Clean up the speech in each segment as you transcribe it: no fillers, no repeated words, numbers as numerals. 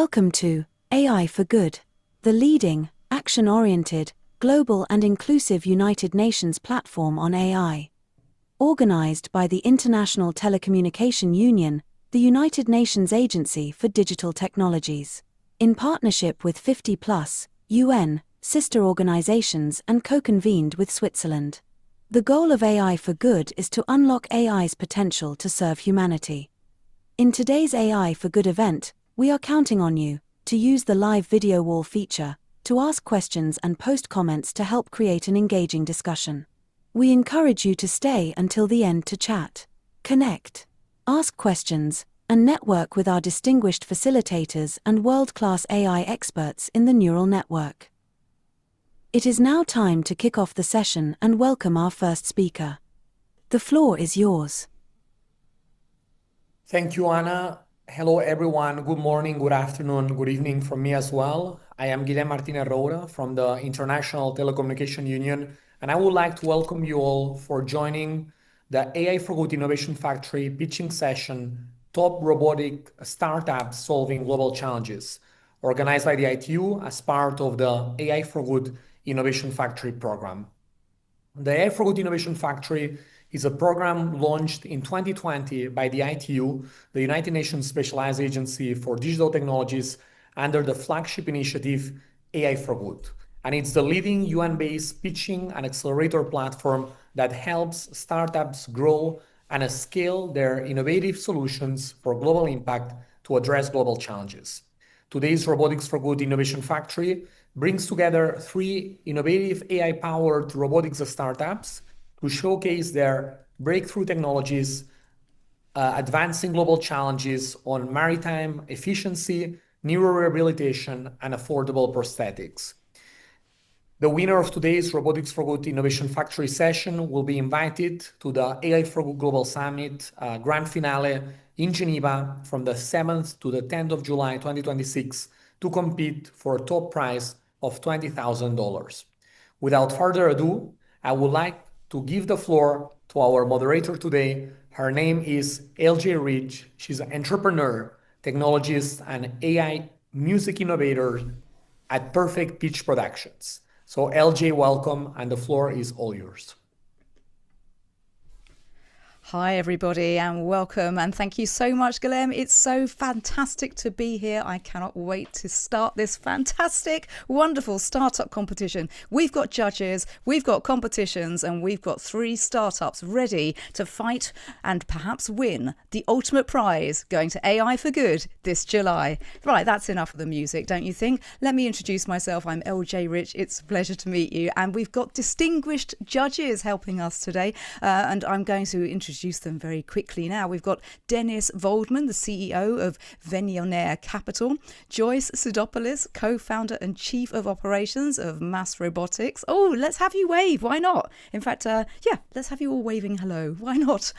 Welcome to AI for Good, the leading, action-oriented, global and inclusive United Nations platform on AI. Organized by the International Telecommunication Union, the United Nations Agency for Digital Technologies, in partnership with 50+ UN sister organizations and co-convened with Switzerland. The goal of AI for Good is to unlock AI's potential to serve humanity. In today's AI for Good event, we are counting on you to use the live video wall feature to ask questions and post comments to help create an engaging discussion. We encourage you to stay until the end to chat, connect, ask questions, and network with our distinguished facilitators and world-class AI experts in the neural network. It is now time to kick off the session and welcome our first speaker. The floor is yours. Thank you, Anna. Hello, everyone. Good morning, good afternoon, good evening from me as well. I am Guilherme Martinez Roura from the International Telecommunication Union, and I would like to welcome you all for joining the AI for Good Innovation Factory pitching session, Top Robotic Startups Solving Global Challenges, organized by the ITU as part of the AI for Good Innovation Factory program. The AI for Good Innovation Factory is a program launched in 2020 by the ITU, the United Nations Specialized Agency for Digital Technologies, under the flagship initiative AI for Good. And it's the leading UN-based pitching and accelerator platform that helps startups grow and scale their innovative solutions for global impact to address global challenges. Today's Robotics for Good Innovation Factory brings together 3 innovative AI-powered robotics startups to showcase their breakthrough technologies, advancing global challenges on maritime efficiency, neurorehabilitation, and affordable prosthetics. The winner of today's Robotics for Good Innovation Factory session will be invited to the AI for Good Global Summit Grand Finale in Geneva from the 7th to the 10th of July 2026 to compete for a top prize of $20,000. Without further ado, I would like to give the floor to our moderator today. Her name is LJ Rich. She's an entrepreneur, technologist, and AI music innovator at Perfect Pitch Productions. So LJ, welcome, and the floor is all yours. Hi everybody and welcome, and thank you so much, Guilherme. It's so fantastic to be here. I cannot wait to start this fantastic, wonderful startup competition. We've got judges, we've got competitions, and we've got 3 startups ready to fight and perhaps win the ultimate prize going to AI for Good this July. Right, that's enough of the music, don't you think? Let me introduce myself. I'm LJ Rich. It's a pleasure to meet you, and we've got distinguished judges helping us today, and I'm going to introduce them very quickly now. We've got Dennis Voldman, the CEO of Venionaire Capital, Joyce Sidopoulos, co-founder and chief of operations of Mass Robotics. Oh, let's have you wave. Why not? In fact, let's have you all waving hello. Why not?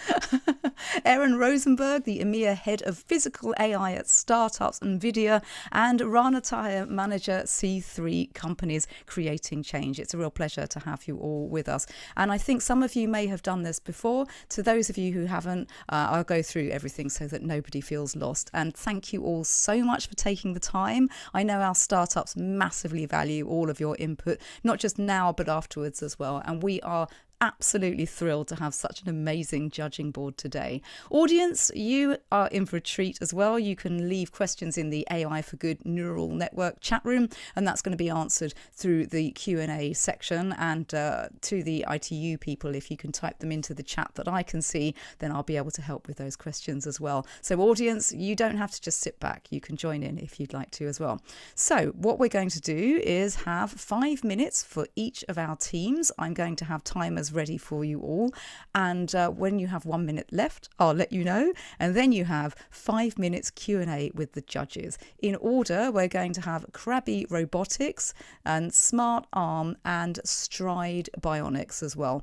Aaron Rosenberg, the EMEA head of physical AI at Startups NVIDIA, and Rana Tahir, manager C3 Companies Creating Change. It's a real pleasure to have you all with us. And I think some of you may have done this before. To those of you who haven't, I'll go through everything so that nobody feels lost. And thank you all so much for taking the time. I know our startups massively value all of your input, not just now, but afterwards as well. And we are absolutely thrilled to have such an amazing judging board today. Audience, you are in for a treat as well. You can leave questions in the AI for Good neural network chat room, and that's going to be answered through the Q&A section. And to the ITU people, if you can type them into the chat that I can see, then I'll be able to help with those questions as well. So audience, you don't have to just sit back. You can join in if you'd like to as well. So what we're going to do is have 5 minutes for each of our teams. I'm going to have timers ready for you all, and when you have 1 minute left, I'll let you know, and then you have 5 minutes Q&A with the judges. In order, we're going to have Krabby Robotics and Smart Arm and Stride Bionics as well.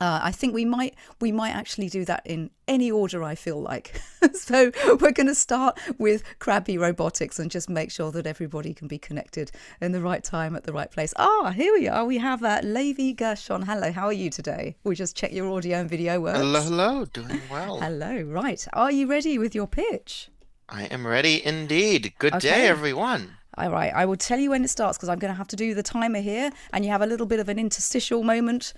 I think we might actually do that in any order I feel like. So we're going to start with Krabby Robotics and just make sure that everybody can be connected in the right time at the right place. Here we are. We have Levi Gershon. Hello, how are you today? We just check your audio and video works. Hello, doing well. Hello, right. Are you ready with your pitch? I am ready indeed. Good day, Okay. everyone. All right. I will tell you when it starts because I'm going to have to do the timer here, and you have a little bit of an interstitial moment.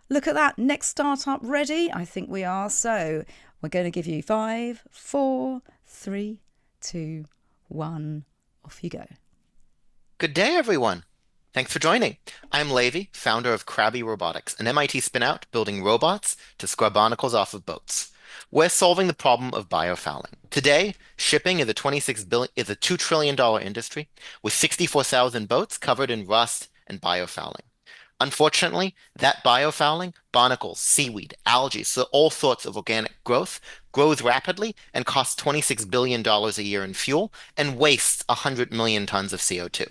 Look at that. Next startup ready? I think we are. So we're going to give you 5, 4, 3, 2, 1. Off you go. Good day, everyone. Thanks for joining. I'm Levi, founder of Krabby Robotics, an MIT spinout building robots to scrub barnacles off of boats. We're solving the problem of biofouling. Today, shipping is a $2 trillion industry with 64,000 boats covered in rust and biofouling. Unfortunately, that biofouling, barnacles, seaweed, algae, so all sorts of organic growth, grows rapidly and costs $26 billion a year in fuel and wastes 100 million tons of CO2.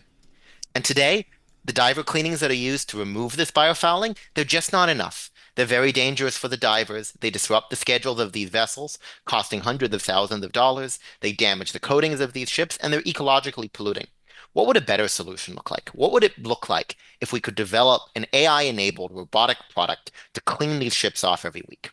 And today, the diver cleanings that are used to remove this biofouling, they're just not enough. They're very dangerous for the divers. They disrupt the schedules of these vessels, costing hundreds of thousands of dollars. They damage the coatings of these ships, and they're ecologically polluting. What would a better solution look like? What would it look like if we could develop an AI-enabled robotic product to clean these ships off every week?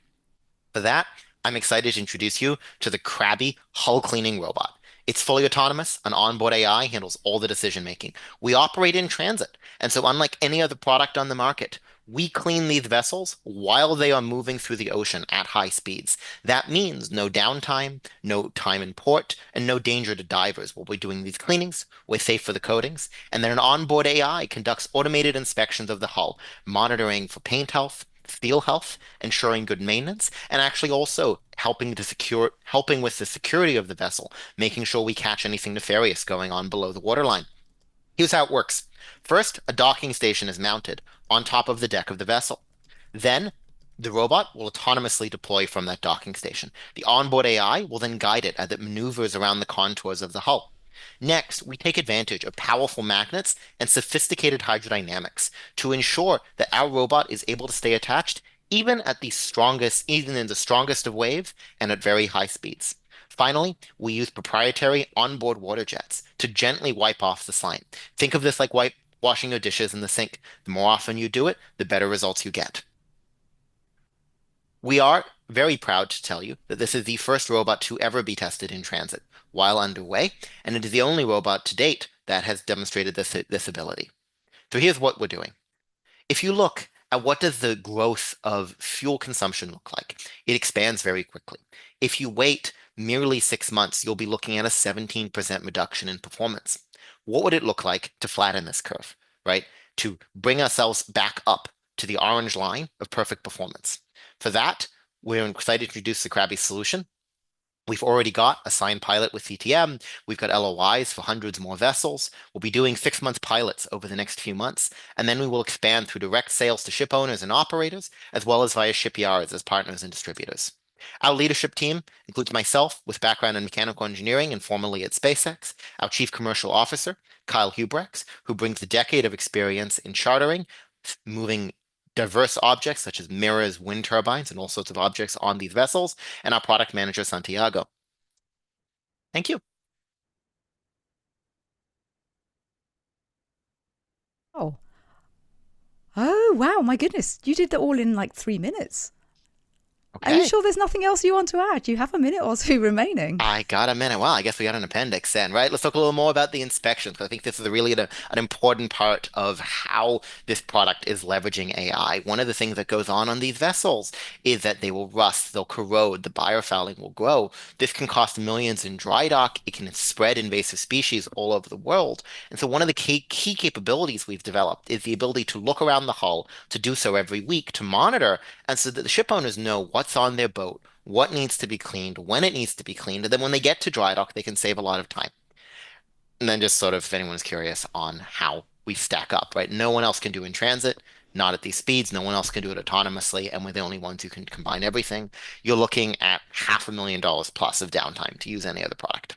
For that, I'm excited to introduce you to the Krabby hull cleaning robot. It's fully autonomous. An onboard AI handles all the decision making. We operate in transit, and so unlike any other product on the market, we clean these vessels while they are moving through the ocean at high speeds. That means no downtime, no time in port, and no danger to divers while we're doing these cleanings. We're safe for the coatings, and then an onboard AI conducts automated inspections of the hull, monitoring for paint health, steel health, ensuring good maintenance, and actually also helping with the security of the vessel, making sure we catch anything nefarious going on below the waterline. Here's how it works. First, a docking station is mounted on top of the deck of the vessel. Then, the robot will autonomously deploy from that docking station. The onboard AI will then guide it as it maneuvers around the contours of the hull. Next, we take advantage of powerful magnets and sophisticated hydrodynamics to ensure that our robot is able to stay attached even in the strongest of waves and at very high speeds. Finally, we use proprietary onboard water jets to gently wipe off the slime. Think of this like washing your dishes in the sink. The more often you do it, the better results you get. We are very proud to tell you that this is the first robot to ever be tested in transit while underway, and it is the only robot to date that has demonstrated this ability. So here's what we're doing. If you look at what does the growth of fuel consumption look like, it expands very quickly. If you wait merely 6 months, you'll be looking at a 17% reduction in performance. What would it look like to flatten this curve, right? To bring ourselves back up to the orange line of perfect performance. For that, we're excited to introduce the Krabby solution. We've already got a signed pilot with CTM. We've got LOIs for hundreds more vessels. We'll be doing 6 month pilots over the next few months, and then we will expand through direct sales to ship owners and operators, as well as via shipyards as partners and distributors. Our leadership team includes myself with background in mechanical engineering and formerly at SpaceX, our Chief Commercial Officer, Kyle Hubrex, who brings a decade of experience in chartering, moving diverse objects such as mirrors, wind turbines, and all sorts of objects on these vessels, and our product manager, Santiago. Thank you. Oh. Oh, wow. My goodness. You did that all in like 3 minutes. Are you Okay. sure there's nothing else you want to add? You have a minute or two remaining. I got a minute. Well, I guess we got an appendix then, right? Let's talk a little more about the inspection, because I think this is really an important part of how this product is leveraging AI. One of the things that goes on these vessels is that they will rust, they'll corrode, the biofouling will grow. This can cost millions in dry dock. It can spread invasive species all over the world. And so one of the key capabilities we've developed is the ability to look around the hull, to do so every week, to monitor, and so that the ship owners know what's on their boat, what needs to be cleaned, when it needs to be cleaned, and then when they get to dry dock, they can save a lot of time. And then just sort of, if anyone's curious on how we stack up, right? No one else can do in transit, not at these speeds. No one else can do it autonomously, and we're the only ones who can combine everything. You're looking at $500,000 plus of downtime to use any other product.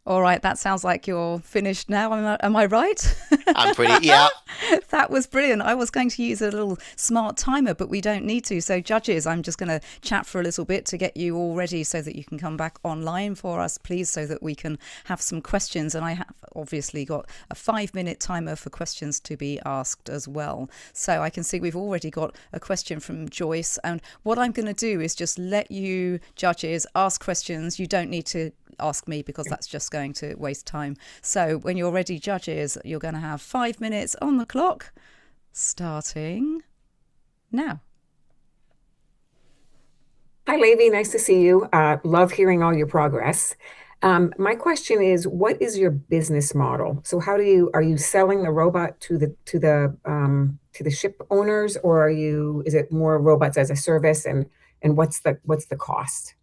All right, that sounds like you're finished now. Am I right? I'm pretty, yeah. That was brilliant. I was going to use a little smart timer, but we don't need to. So, judges, I'm just going to chat for a little bit to get you all ready so that you can come back online for us, please, so that we can have some questions. And I have obviously got a 5-minute timer for questions to be asked as well. So, I can see we've already got a question from Joyce. And what I'm going to do is just let you, judges, ask questions. You don't need to ask me because that's just going to waste time. So when you're ready, judges, you're going to have 5 minutes on the clock, starting now. Hi, Levi. Nice to see you. Love hearing all your progress. My question is, what is your business model? So, are you selling the robot to the ship owners, or is it more robots as a service, and what's the cost?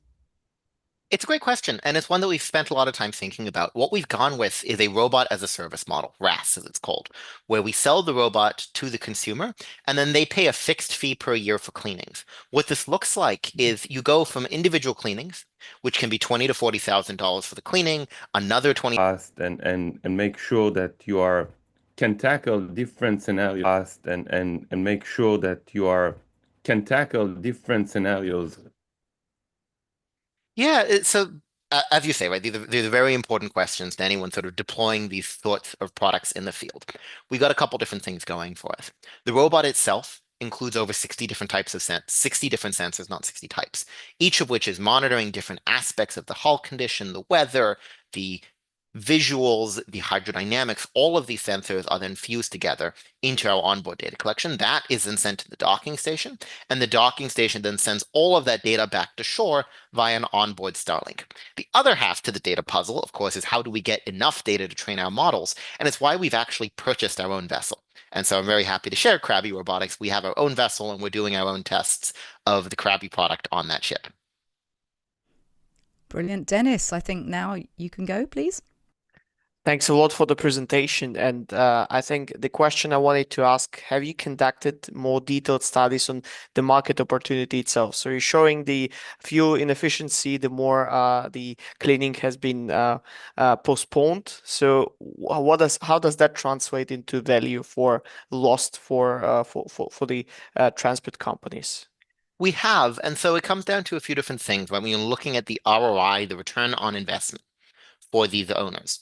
It's a great question, and it's one that we've spent a lot of time thinking about. What we've gone with is a robot as a service model, RaaS as it's called, where we sell the robot to the consumer, and then they pay a fixed fee per year for cleanings. What this looks like is you go from individual cleanings, which can be $20,000 to $40,000 for the cleaning, another 20 and make sure that you are can tackle different scenarios and make sure that you are can tackle different scenarios. Yeah, as you say, right, these are very important questions to anyone sort of deploying these sorts of products in the field. We got a couple different things going for us. The robot itself includes over 60 different types of 60 different sensors, not 60 types, each of which is monitoring different aspects of the hull condition, the weather, the visuals, the hydrodynamics. All of these sensors are then fused together into our onboard data collection. That is then sent to the docking station, and the docking station then sends all of that data back to shore via an onboard Starlink. The other half to the data puzzle, of course, is how do we get enough data to train our models? And it's why we've actually purchased our own vessel. And so I'm very happy to share Krabby Robotics. We have our own vessel and we're doing our own tests of the Krabby product on that ship. Brilliant. Dennis, I think now you can go, please. Thanks a lot for the presentation. And I think the question I wanted to ask, have you conducted more detailed studies on the market opportunity itself? So you're showing the fuel inefficiency, the more the cleaning has been postponed. So how does that translate into value for lost for the transport companies? We have, and so it comes down to a few different things, right? When you're looking at the ROI, the return on investment for these owners.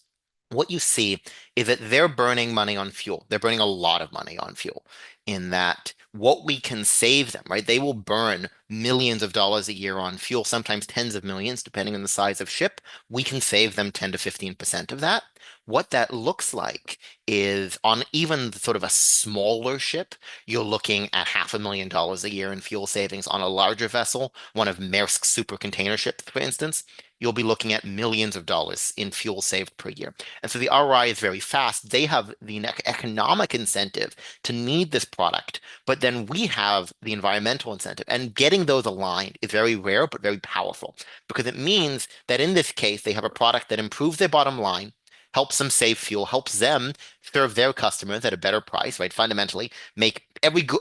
What you see is that they're burning money on fuel. They're burning a lot of money on fuel in that what we can save them, right? They will burn millions of dollars a year on fuel, sometimes tens of millions, depending on the size of ship. We can save them 10 to 15% of that. What that looks like is on even sort of a smaller ship, you're looking at $500,000 a year in fuel savings. On a larger vessel, one of Maersk's super container ships, for instance, you'll be looking at millions of dollars in fuel saved per year. And so the ROI is very fast. They have the economic incentive to need this product, but then we have the environmental incentive. And getting those aligned is very rare, but very powerful because it means that in this case, they have a product that improves their bottom line, helps them save fuel, helps them serve their customers at a better price, right? Fundamentally, make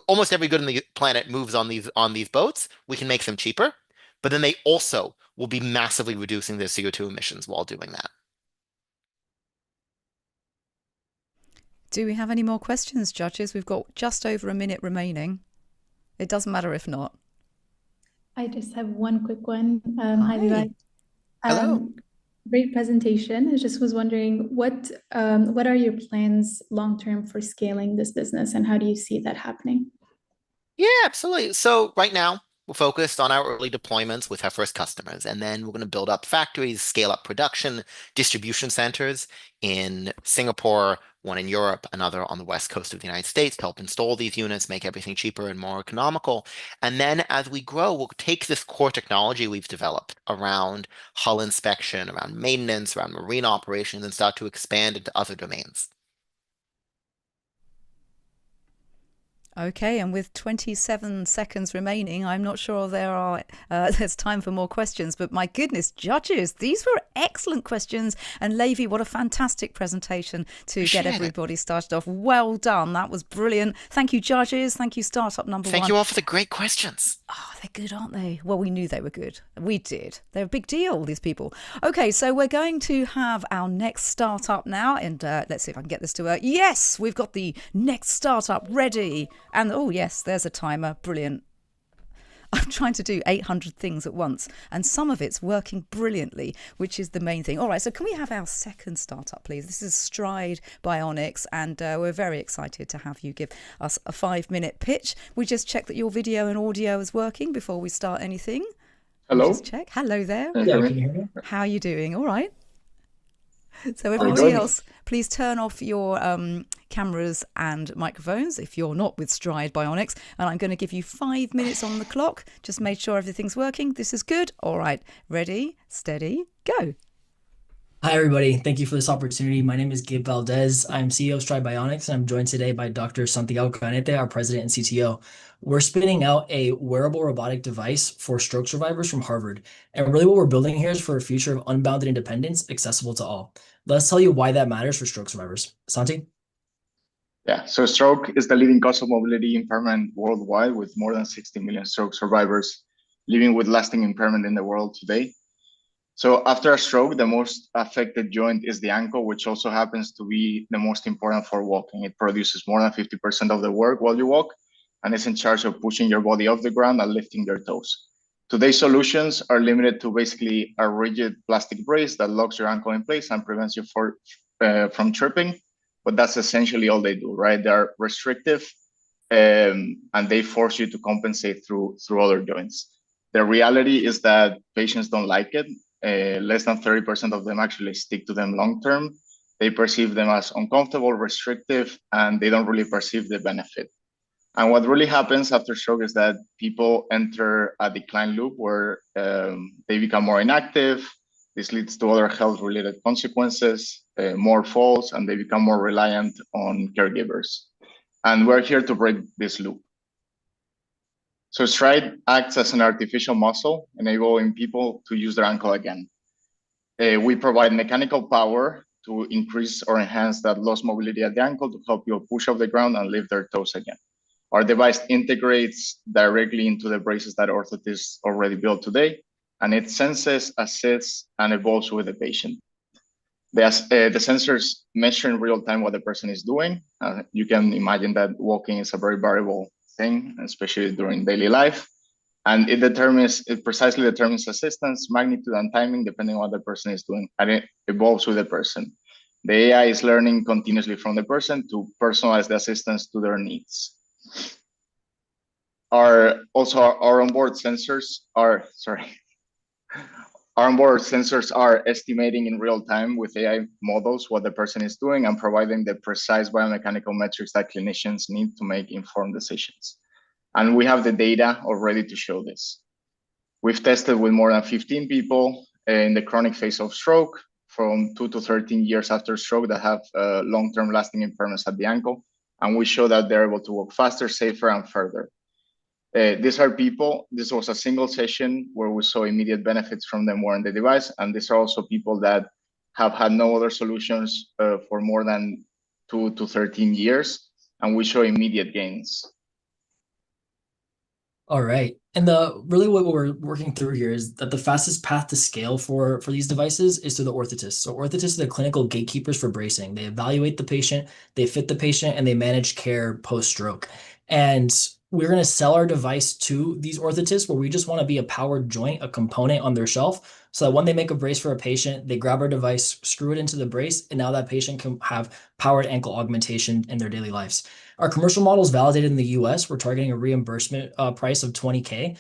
almost every good on the planet moves on these boats. We can make them cheaper, but then they also will be massively reducing their CO2 emissions while doing that. Do we have any more questions, judges? We've got just over a minute remaining. It doesn't matter if not. I just have one quick one. Hi, Levi. Hello. Great presentation. I just was wondering what are your plans long term for scaling this business, and how do you see that happening? Yeah, absolutely. So right now, we're focused on our early deployments with our first customers, and then we're going to build up factories, scale up production, distribution centers in Singapore, one in Europe, another on the west coast of the United States to help install these units, make everything cheaper and more economical. And then as we grow, we'll take this core technology we've developed around hull inspection, around maintenance, around marine operations, and start to expand into other domains. Okay, and with 27 seconds remaining, I'm not sure there's time for more questions, but my goodness, judges, these were excellent questions. And Levi, what a fantastic presentation to get everybody started off. Well done. That was brilliant. Thank you, judges. Thank you, startup number one. Thank you all for the great questions. Oh, they're good, aren't they? Well, we knew they were good. We did. They're a big deal, these people. Okay, so we're going to have our next startup now. And let's see if I can get this to work. Yes, we've got the next startup ready. And oh, yes, there's a timer. Brilliant. I'm trying to do 800 things at once, and some of it's working brilliantly, which is the main thing. All right, so can we have our second startup, please? This is Stride Bionics, and we're very excited to have you give us a 5-minute pitch. We just check that your video and audio is working before we start anything. Hello. Just check. Hello there. Can you hear me? How are you doing? All right. So everybody else, please turn off your cameras and microphones if you're not with Stride Bionics. And I'm going to give you 5 minutes on the clock. Just make sure everything's working. This is good. All right. Ready, steady, go. Hi, everybody. Thank you for this opportunity. My name is Gabe Valdez. I'm CEO of Stride Bionics, and I'm joined today by Dr. Santiago Canete, our president and CTO. We're spinning out a wearable robotic device for stroke survivors from Harvard. And really what we're building here is for a future of unbounded independence accessible to all. Let's tell you why that matters for stroke survivors. Santi? Yeah, so stroke is the leading cause of mobility impairment worldwide, with more than 60 million stroke survivors living with lasting impairment in the world today. So after a stroke, the most affected joint is the ankle, which also happens to be the most important for walking. It produces more than 50% of the work while you walk, and is in charge of pushing your body off the ground and lifting your toes. Today's solutions are limited to basically a rigid plastic brace that locks your ankle in place and prevents you from tripping. But that's essentially all they do, right? They are restrictive, and they force you to compensate through other joints. The reality is that patients don't like it. Less than 30% of them actually stick to them long term. They perceive them as uncomfortable, restrictive, and they don't really perceive the benefit. And what really happens after stroke is that people enter a decline loop where they become more inactive. This leads to other health-related consequences, more falls, and they become more reliant on caregivers. And we're here to break this loop. So Stride acts as an artificial muscle, enabling people to use their ankle again. We provide mechanical power to increase or enhance that lost mobility at the ankle to help you push off the ground and lift their toes again. Our device integrates directly into the braces that orthotists already built today, and it senses, assists, and evolves with the patient. The sensors measure in real time what the person is doing. You can imagine that walking is a very variable thing, especially during daily life. And it precisely determines assistance, magnitude, and timing depending on what the person is doing, and it evolves with the person. The AI is learning continuously from the person to personalize the assistance to their needs. Our onboard sensors are estimating in real time with AI models what the person is doing and providing the precise biomechanical metrics that clinicians need to make informed decisions. And we have the data already to show this. We've tested with more than 15 people in the chronic phase of stroke from 2 to 13 years after stroke that have long-term lasting impairments at the ankle. And we show that they're able to walk faster, safer, and further. These are people, this was a single session where we saw immediate benefits from them wearing the device. And these are also people that have had no other solutions for more than 2 to 13 years. And we show immediate gains. All right. And really what we're working through here is that the fastest path to scale for these devices is through the orthotists. So orthotists are the clinical gatekeepers for bracing. They evaluate the patient, they fit the patient, and they manage care post-stroke. And we're going to sell our device to these orthotists where we just want to be a powered joint, a component on their shelf, so that when they make a brace for a patient, they grab our device, screw it into the brace, and now that patient can have powered ankle augmentation in their daily lives. Our commercial model is validated in the US. We're targeting a reimbursement price of $20K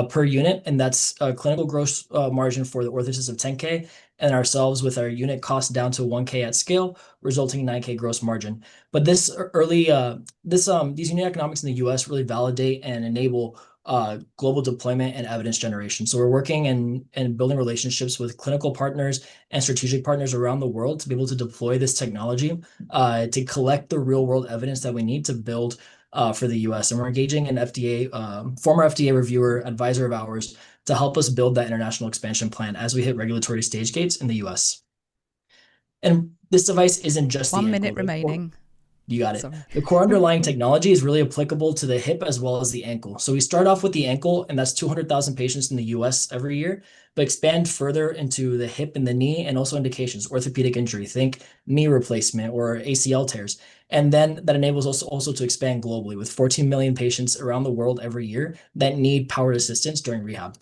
per unit, and that's a clinical gross margin for the orthotist of $10K, and ourselves with our unit cost down to $1K at scale, resulting in $9K gross margin. But these unit economics in the US really validate and enable global deployment and evidence generation. So we're working and building relationships with clinical partners and strategic partners around the world to be able to deploy this technology to collect the real world evidence that we need to build for the US. And we're engaging an FDA, former FDA reviewer, advisor of ours, to help us build that international expansion plan as we hit regulatory stage gates in the US. And this device isn't just the 1 ankle. minute remaining. You got it. Sorry. The core underlying technology is really applicable to the hip as well as the ankle. So we start off with the ankle, and that's 200,000 patients in the US every year, but expand further into the hip and the knee and also indications, orthopedic injury, think knee replacement or ACL tears. And then that enables us also to expand globally with 14 million patients around the world every year that need powered assistance during rehab.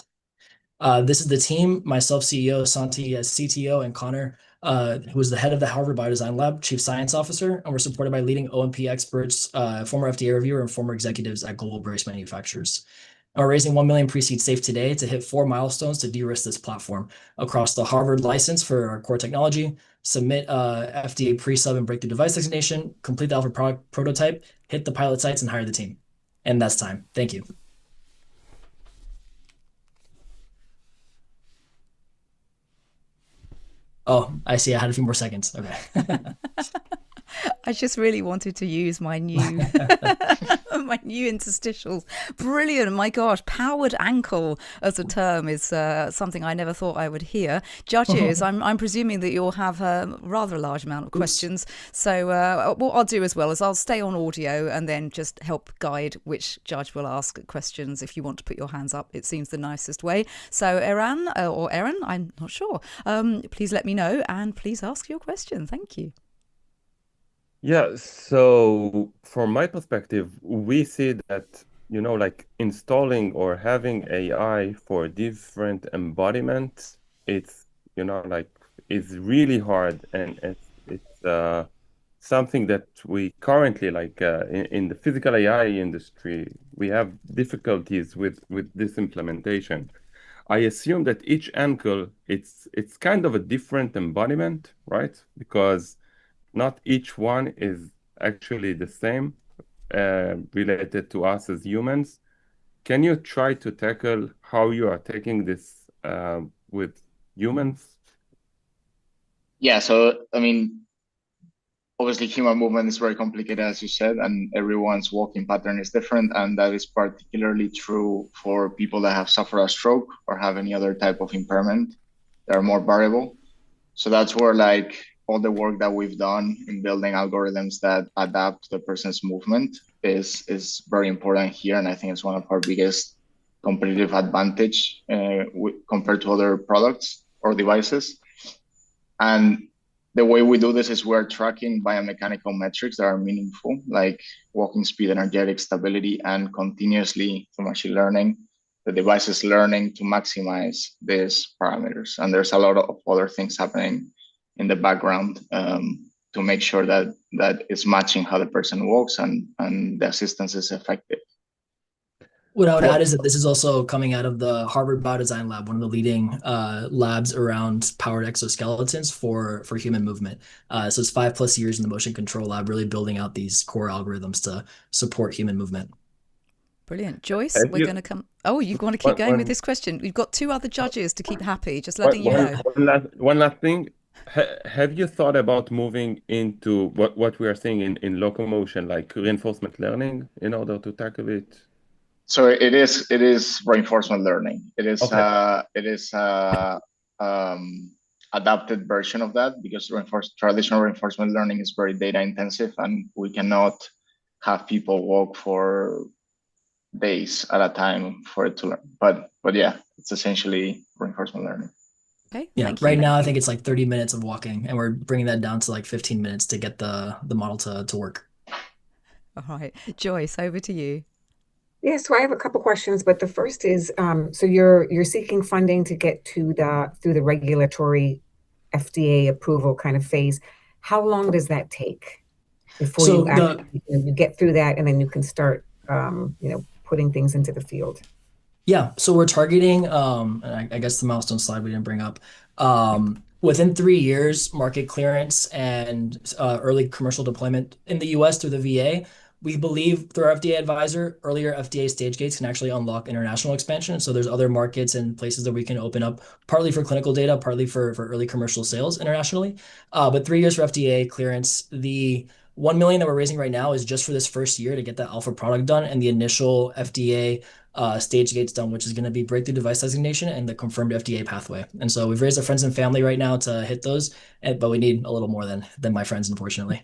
This is the team, myself, CEO, Santi as CTO, and Connor, who is the head of the Harvard Biodesign Lab, Chief Science Officer, and we're supported by leading O&P experts, former FDA reviewer, and former executives at global brace manufacturers. And we're raising 1 million pre-seed safe today to hit 4 milestones to de-risk this platform across the Harvard license for our core technology, submit FDA pre-sub and breakthrough device designation, complete the alpha product prototype, hit the pilot sites, and hire the team. And that's time. Thank you. Oh, I see. I had a few more seconds. Okay. I just really wanted to use my new my new interstitials. Brilliant. My gosh, powered ankle as a term is something I never thought I would hear. Judges, I'm presuming that you'll have a rather large amount of questions. So what I'll do as well is I'll stay on audio and then just help guide which judge will ask questions. If you want to put your hands up, it seems the nicest way. So Eran or Erin, I'm not sure. Please let me know and please ask your question. Thank you. Yeah, so from my perspective, we see that, like installing or having AI for different embodiments, it's, like it's really hard, and it's something that we currently in the physical AI industry, we have difficulties with this implementation. I assume that each ankle, it's kind of a different embodiment, right? Because not each one is actually the same related to us as humans. Can you try to tackle how you are taking this with humans? Yeah, so I mean, obviously human movement is very complicated, as you said, and everyone's walking pattern is different, and that is particularly true for people that have suffered a stroke or have any other type of impairment. They're more variable. So that's where all the work that we've done in building algorithms that adapt to the person's movement is very important here, and I think it's one of our biggest competitive advantage compared to other products or devices. And the way we do this is we're tracking biomechanical metrics that are meaningful, like walking speed, energetic stability, and continuously through machine learning, the device is learning to maximize these parameters. And there's a lot of other things happening in the background to make sure that it's matching how the person walks and the assistance is effective. What I would add is that this is also coming out of the Harvard Biodesign Lab, one of the leading labs around powered exoskeletons for human movement. So it's 5+ years in the motion control lab, really building out these core algorithms to support human movement. Brilliant. Joyce, we're going to come. Oh, you want to keep going with this question? We've got 2 other judges to keep happy, just letting you know. One last thing. Have you thought about moving into what we are seeing in locomotion, like reinforcement learning, in order to tackle it? So it is reinforcement learning. It is adapted version of that, because traditional reinforcement learning is very data intensive, and we cannot have people walk for days at a time for it to learn. But yeah, it's essentially reinforcement learning. Okay. Yeah. Right now, I think it's 30 minutes of walking, and we're bringing that down to 15 minutes to get the model to work. All right, Joyce, over to you. Yeah, so I have a couple questions, but the first is, so you're seeking funding to get through the regulatory FDA approval kind of phase. How long does that take before you actually you get through that, and then you can start putting things into the field? Yeah, so we're targeting, and I guess the milestone slide we didn't bring up, within 3 years, market clearance and early commercial deployment in the US through the VA. We believe through our FDA advisor, earlier FDA stage gates can actually unlock international expansion. So there's other markets and places that we can open up, partly for clinical data, partly for early commercial sales internationally. But 3 years for FDA clearance, the $1 million that we're raising right now is just for this first year to get that alpha product done and the initial FDA stage gates done, which is going to be breakthrough device designation and the confirmed FDA pathway. And so we've raised our friends and family right now to hit those, but we need a little more than my friends, unfortunately.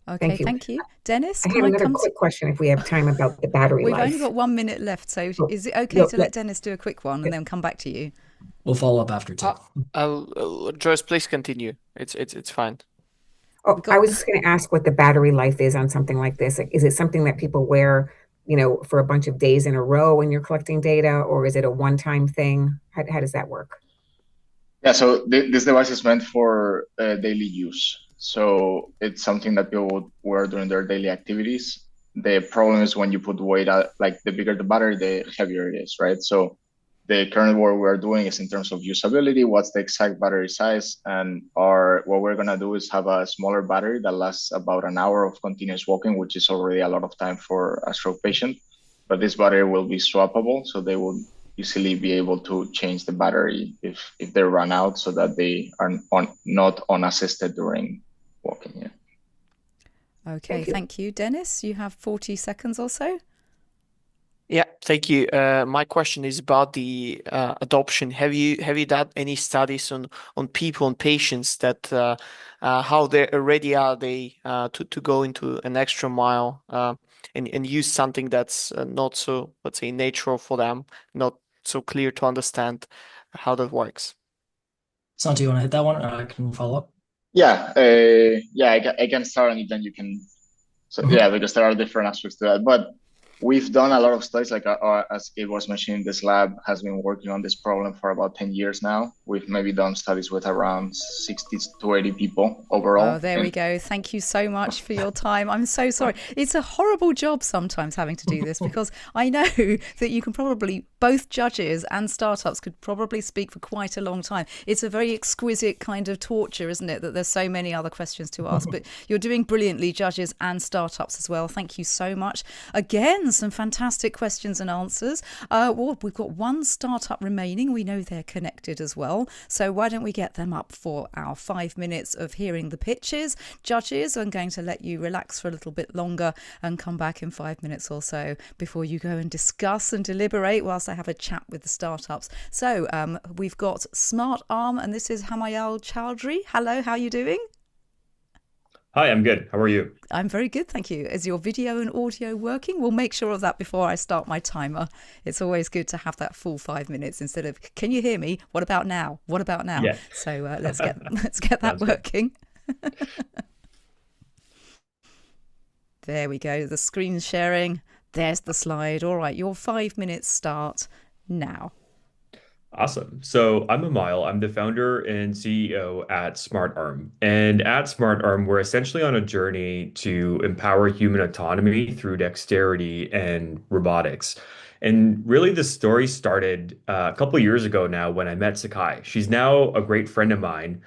Okay, Thank you. thank you. Dennis, I can have I another come to quick question if we have time about the battery We've only life. got 1 minute left, so Oh, is it okay no, to let Dennis do a quick one and then come back to you? We'll follow up after too. Joyce, please continue. It's fine. Oh, I was just going to ask what the battery life is on something like this. Like, is it something that people wear, for a bunch of days in a row when you're collecting data, or is it a one-time thing? How does that work? Yeah, so this device is meant for daily use. So it's something that people would wear during their daily activities. The problem is when you put weight out, like the bigger the battery, the heavier it is, right? So the current work we're doing is in terms of usability, what's the exact battery size, and what we're gonna do is have a smaller battery that lasts about an hour of continuous walking, which is already a lot of time for a stroke patient. But this battery will be swappable, so they will easily be able to change the battery if they run out, so that they are not unassisted during walking. Yeah. Okay, thank you. Dennis, you have 40 seconds or so. Yeah, thank you. My question is about the adoption. Have you done any studies on people and patients that how they ready are they to go into an extra mile and use something that's not so, let's say, natural for them, not so clear to understand how that works. Santi, you want to hit that one, or I can follow up? Yeah, I can start and then you can. So yeah, because there are different aspects to that, but we've done a lot of studies. Like as Gabe was mentioning, this lab has been working on this problem for about 10 years now. We've maybe done studies with around 60 to 80 people overall. Oh, there we go. Thank you so much for your time. I'm so sorry. It's a horrible job sometimes having to do this, because I know that you can probably, both judges and startups could probably speak for quite a long time. It's a very exquisite kind of torture, isn't it, that there's so many other questions to ask. But you're doing brilliantly, judges and startups as well. Thank you so much. Again, some fantastic questions and answers. Well, we've got one startup remaining. We know they're connected as well. So why don't we get them up for our 5 minutes of hearing the pitches. Judges, I'm going to let you relax for a little bit longer and come back in 5 minutes or so before you go and discuss and deliberate whilst I have a chat with the startups. So we've got Smart Arm, and this is Hamayal Chowdhury. Hello, how are you doing? Hi, I'm good. How are you? I'm very good, thank you. Is your video and audio working? We'll make sure of that before I start my timer. It's always good to have that full 5 minutes instead of, can you hear me? What about now? What about now? Yeah. So let's get that working. There we go. The screen sharing. There's the slide. All right, your 5 minutes start now. Awesome. So I'm Amal. I'm the founder and CEO at SmartArm. And at SmartArm, we're essentially on a journey to empower human autonomy through dexterity and robotics. And really, the story started a couple years ago now when I met Sakai. She's now a great friend of mine.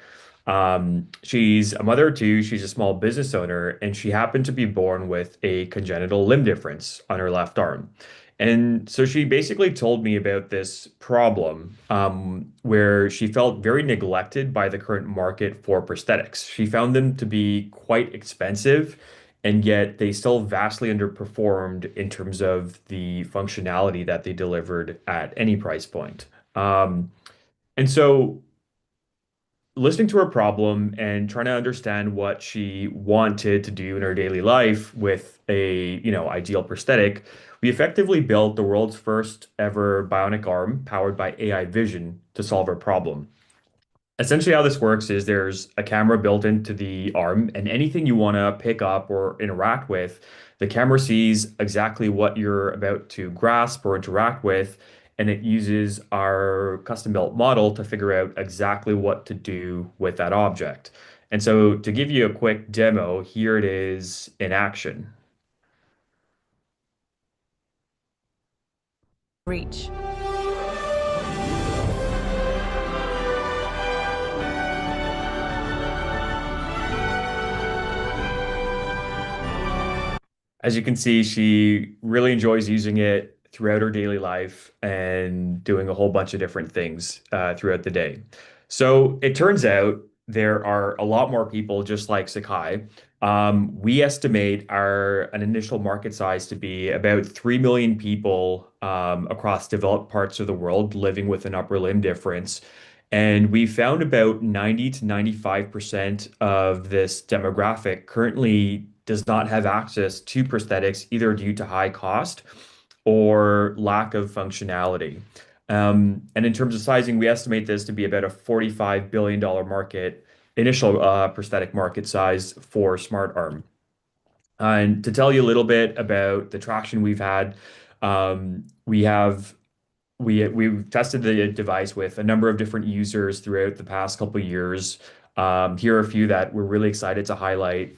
She's a mother of two, she's a small business owner, and she happened to be born with a congenital limb difference on her left arm. And so she basically told me about this problem where she felt very neglected by the current market for prosthetics. She found them to be quite expensive, and yet they still vastly underperformed in terms of the functionality that they delivered at any price point. And so listening to her problem and trying to understand what she wanted to do in her daily life with a, ideal prosthetic, we effectively built the world's first ever bionic arm powered by AI vision to solve her problem. Essentially, how this works is there's a camera built into the arm, and anything you want to pick up or interact with, the camera sees exactly what you're about to grasp or interact with, and it uses our custom built model to figure out exactly what to do with that object. And so, to give you a quick demo, here it is in action. Reach. As you can see, she really enjoys using it throughout her daily life and doing a whole bunch of different things throughout the day. So it turns out there are a lot more people just like Sakai. We estimate an initial market size to be about 3 million people across developed parts of the world living with an upper limb difference. And we found about 90 to 95% of this demographic currently does not have access to prosthetics, either due to high cost or lack of functionality. And in terms of sizing, we estimate this to be about a $45 billion market, initial prosthetic market size for SmartArm. And to tell you a little bit about the traction we've had, we've tested the device with a number of different users throughout the past couple of years. Here are a few that we're really excited to highlight.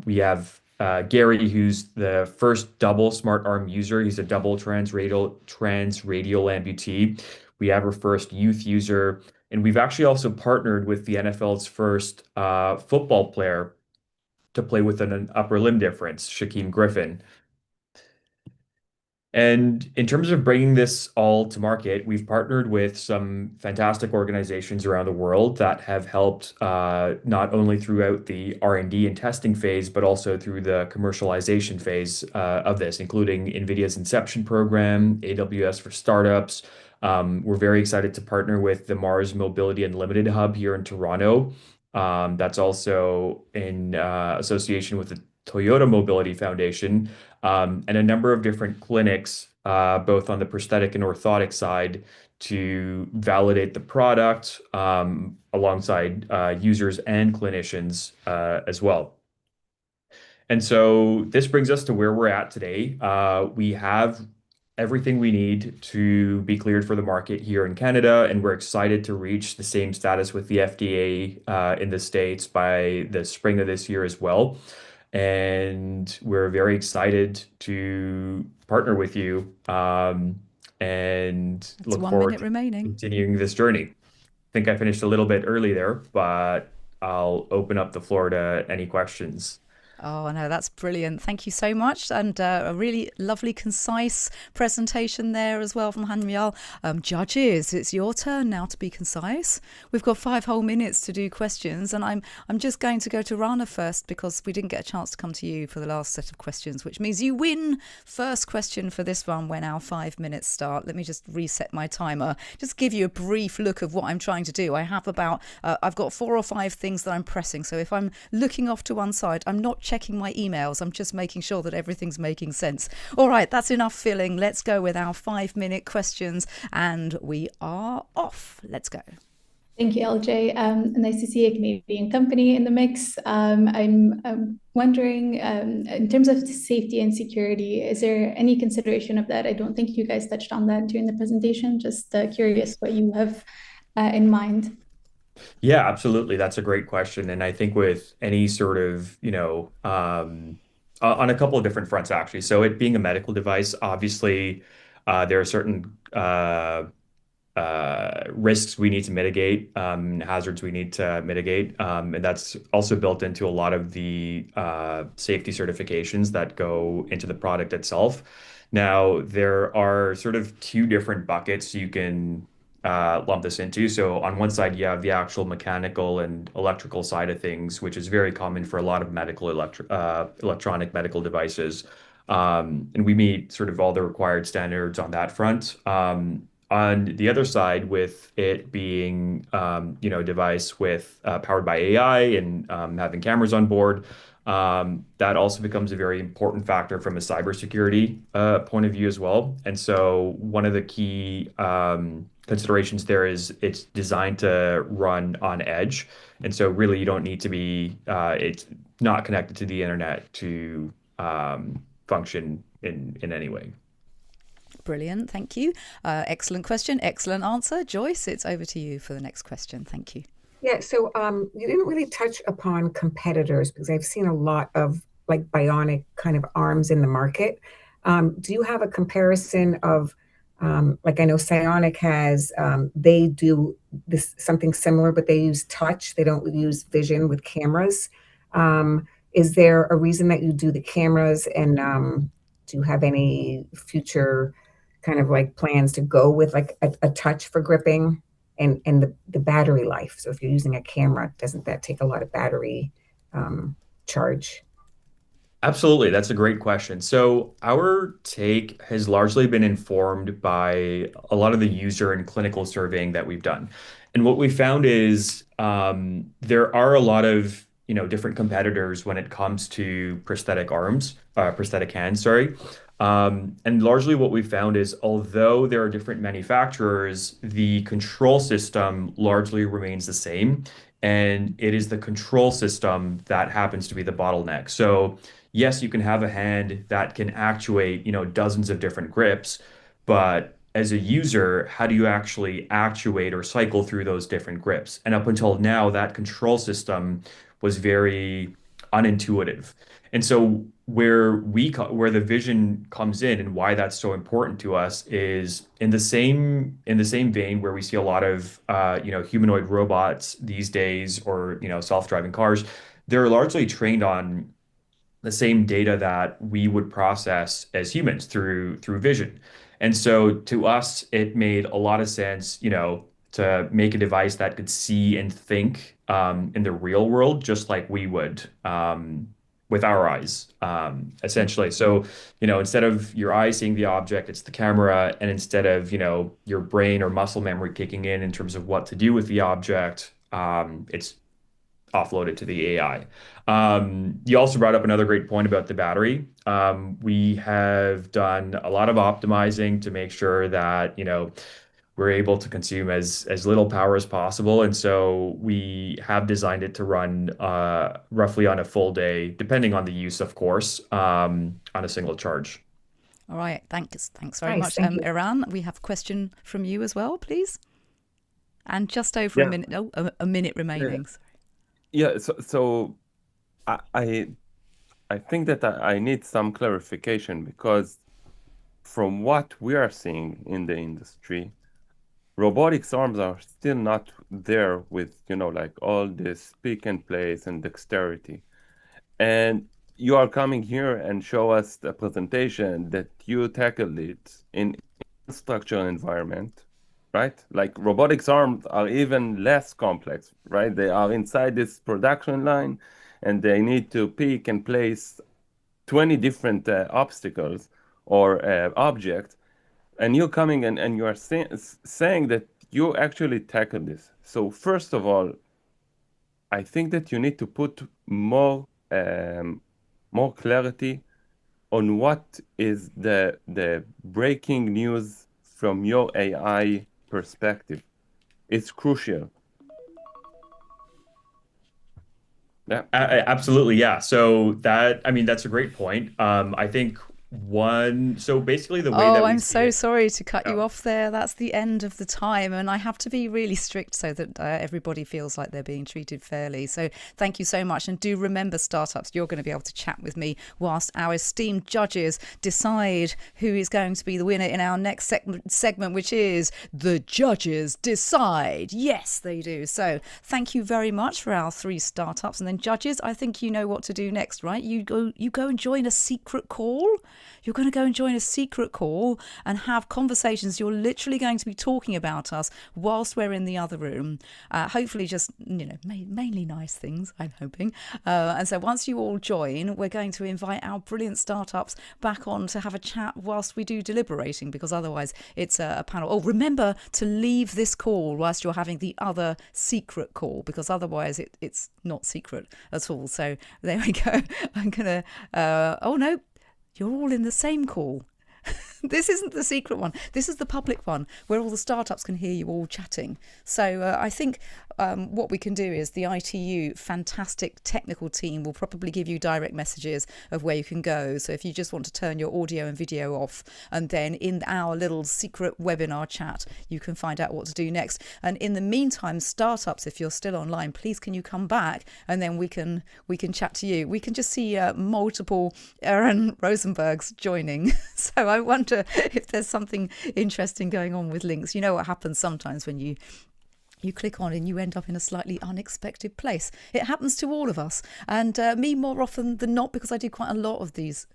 We have Gary, who's the first double smart arm user. He's a double transradial amputee. We have our first youth user, and we've actually also partnered with the NFL's first football player to play with an upper limb difference, Shaquem Griffin. And in terms of bringing this all to market, we've partnered with some fantastic organizations around the world that have helped not only throughout the R&D and testing phase, but also through the commercialization phase of this, including NVIDIA's Inception program, AWS for startups. We're very excited to partner with the Mars Mobility Unlimited Hub here in Toronto. That's also in association with the Toyota Mobility Foundation, and a number of different clinics, both on the prosthetic and orthotic side, to validate the product alongside users and clinicians as well. And so this brings us to where we're at today. We have everything we need to be cleared for the market here in Canada, and we're excited to reach the same status with the FDA in the States by the spring of this year as well. And we're very excited to partner with you and It's look 1 forward minute to remaining. continuing this journey. I think I finished a little bit early there, but I'll open up the floor to any questions. Oh, no, that's brilliant. Thank you so much. And a really lovely, concise presentation there as well from Hanyal. Judges, it's your turn now to be concise. We've got 5 whole minutes to do questions. And I'm just going to go to Rana first because we didn't get a chance to come to you for the last set of questions, which means you win first question for this one when our 5 minutes start. Let me just reset my timer. Just give you a brief look of what I'm trying to do. I have I've got 4 or 5 things that I'm pressing. So if I'm looking off to one side, I'm not checking my emails. I'm just making sure that everything's making sense. All right, that's enough filling. Let's go with our 5-minute questions and we are off. Let's go. Thank you, LJ. Nice to see a Canadian company in the mix. I'm wondering, in terms of safety and security, is there any consideration of that? I don't think you guys touched on that during the presentation. Just curious what you have in mind. Yeah, absolutely. That's a great question. And I think with any sort of, on a couple of different fronts, actually. So it being a medical device, obviously, there are certain risks we need to mitigate, hazards we need to mitigate. And that's also built into a lot of the safety certifications that go into the product itself. Now, there are sort of 2 different buckets you can lump this into. So on one side, you have the actual mechanical and electrical side of things, which is very common for a lot of electronic medical devices. And we meet sort of all the required standards on that front. On the other side, with it being, a device with powered by AI and having cameras on board, that also becomes a very important factor from a cybersecurity point of view as well. And so one of the key considerations there is it's designed to run on edge. And so really you don't need to be, it's not connected to the internet to function in any way. Brilliant. Thank you. Excellent question. Excellent answer. Joyce, it's over to you for the next question. Thank you. Yeah, so you didn't really touch upon competitors because I've seen a lot of like bionic kind of arms in the market. Do you have a comparison of, like I know Psionic has, they do this something similar, but they use touch. They don't use vision with cameras. Is there a reason that you do the cameras, and do you have any future kind of like plans to go with like a touch for gripping? and the battery life. So if you're using a camera, doesn't that take a lot of battery charge? Absolutely. That's a great question. So, our take has largely been informed by a lot of the user and clinical surveying that we've done. And what we found is there are a lot of, different competitors when it comes to prosthetic arms, prosthetic hands, sorry. And largely what we found is although there are different manufacturers, the control system largely remains the same. And it is the control system that happens to be the bottleneck. So, yes, you can have a hand that can actuate, dozens of different grips, but as a user, how do you actually actuate or cycle through those different grips? And up until now, that control system was very unintuitive. And so where the vision comes in and why that's so important to us is in the same vein where we see a lot of humanoid robots these days or self-driving cars, they're largely trained on the same data that we would process as humans through vision. And so to us, it made a lot of sense, to make a device that could see and think in the real world, just like we would with our eyes, essentially. So, instead of your eyes seeing the object, it's the camera, and instead of, your brain or muscle memory kicking in terms of what to do with the object, it's offloaded to the AI. You also brought up another great point about the battery. We have done a lot of optimizing to make sure that, we're able to consume as little power as possible. And so we have designed it to run roughly on a full day, depending on the use, of course, on a single charge. All right. Thanks very Nice, much. thank you. Iran, we have a question from you as well, please. And just over a minute. Oh, a minute remaining. Yeah, so I think that I need some clarification because from what we are seeing in the industry, robotics arms are still not there with, like all this pick and place and dexterity. And you are coming here and show us the presentation that you tackled it in structural environment, right? Like robotics arms are even less complex, right? They are inside this production line and they need to pick and place 20 different obstacles or objects. And you're coming and you are saying that you actually tackled this. So first of all, I think that you need to put more clarity on what is the breaking news from your AI perspective. It's crucial. Yeah. Absolutely, yeah. So that's a great point. I think so basically the way that we I'm see so it, sorry to cut you off there. That's the end of the time, and I have to be really strict so that everybody feels like they're being treated fairly. So thank you so much, and do remember, startups, you're going to be able to chat with me whilst our esteemed judges decide who is going to be the winner in our next segment, which is The Judges Decide. Yes, they do. So thank you very much for our 3 startups, and then judges, I think you know what to do next, right? You go and join a secret call. You're going to go and join a secret call and have conversations. You're literally going to be talking about us whilst we're in the other room. Hopefully just, mainly nice things, I'm hoping. And so once you all join, we're going to invite our brilliant startups back on to have a chat whilst we do deliberating, because otherwise it's a panel. Oh, remember to leave this call whilst you're having the other secret call, because otherwise it's not secret at all. So there we go. I'm going to... oh, no. You're all in the same call. This isn't the secret one. This is the public one where all the startups can hear you all chatting. So I think what we can do is the ITU fantastic technical team will probably give you direct messages of where you can go. So if you just want to turn your audio and video off, and then in our little secret webinar chat, you can find out what to do next. And in the meantime, startups, if you're still online, please can you come back, and then we can chat to you. We can just see multiple Aaron Rosenbergs joining. So I wonder if there's something interesting going on with links. You know what happens sometimes when you click on and you end up in a slightly unexpected place. It happens to all of us, and me more often than not, because I do quite a lot of these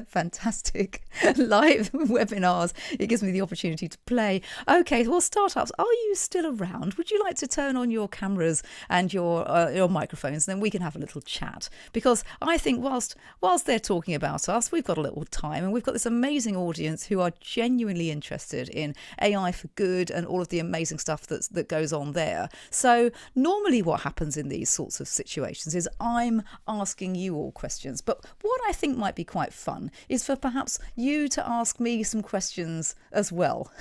fantastic live webinars it gives me the opportunity to play. Okay, well, startups, are you still around? Would you like to turn on your cameras and your microphones, and then we can have a little chat? Because I think whilst they're talking about us, we've got a little time, and we've got this amazing audience who are genuinely interested in AI for good and all of the amazing stuff that goes on there. So normally what happens in these sorts of situations is I'm asking you all questions, but what I think might be quite fun is for perhaps you to ask me some questions as well.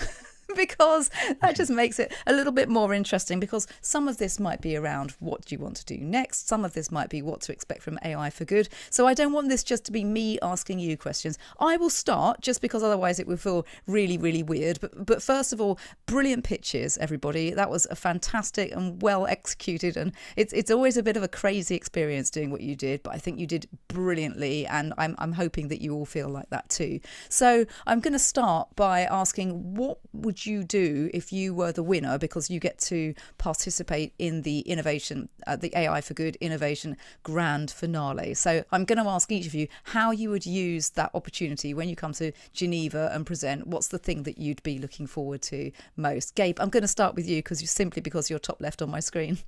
Because that just makes it a little bit more interesting, because some of this might be around what do you want to do next, some of this might be what to expect from AI for good. So I don't want this just to be me asking you questions. I will start, just because otherwise it would feel really, really weird. But first of all, brilliant pitches, everybody. That was a fantastic and well executed, and it's always a bit of a crazy experience doing what you did, but I think you did brilliantly, and I'm hoping that you all feel like that too. So I'm going to start by asking, what would you do if you were the winner, because you get to participate in the the AI for Good Innovation Grand Finale. So I'm going to ask each of you how you would use that opportunity when you come to Geneva and present. What's the thing that you'd be looking forward to most? Gabe, I'm going to start with you because you're top left on my screen.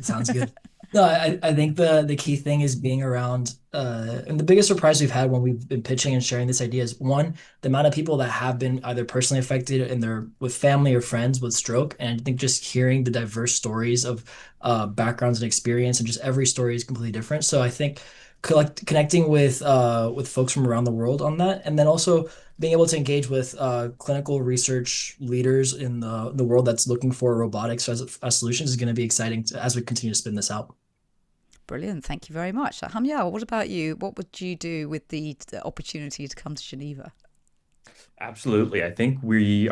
Sounds good. No, I think the key thing is being around, and the biggest surprise we've had when we've been pitching and sharing this idea is, one, the amount of people that have been either personally affected with family or friends with stroke. And I think just hearing the diverse stories of backgrounds and experience, and just every story is completely different. So I think connecting with folks from around the world on that, and then also being able to engage with clinical research leaders in the world that's looking for robotics as solutions is going to be exciting as we continue to spin this out. Brilliant. Thank you very much. Hamyal, what about you? What would you do with the opportunity to come to Geneva? Absolutely. I think we've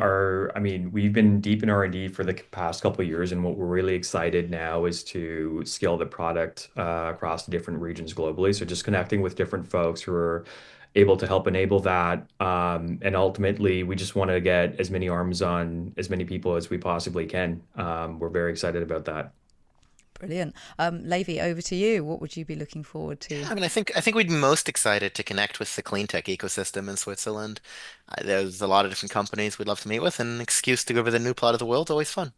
been deep in R&D for the past couple of years, and what we're really excited now is to scale the product across the different regions globally. So just connecting with different folks who are able to help enable that. And ultimately, we just want to get as many arms on as many people as we possibly can. We're very excited about that. Brilliant. Levi, over to you. What would you be looking forward to? I think we'd be most excited to connect with the clean tech ecosystem in Switzerland. There's a lot of different companies we'd love to meet with, and an excuse to go over the new plot of the world, always fun.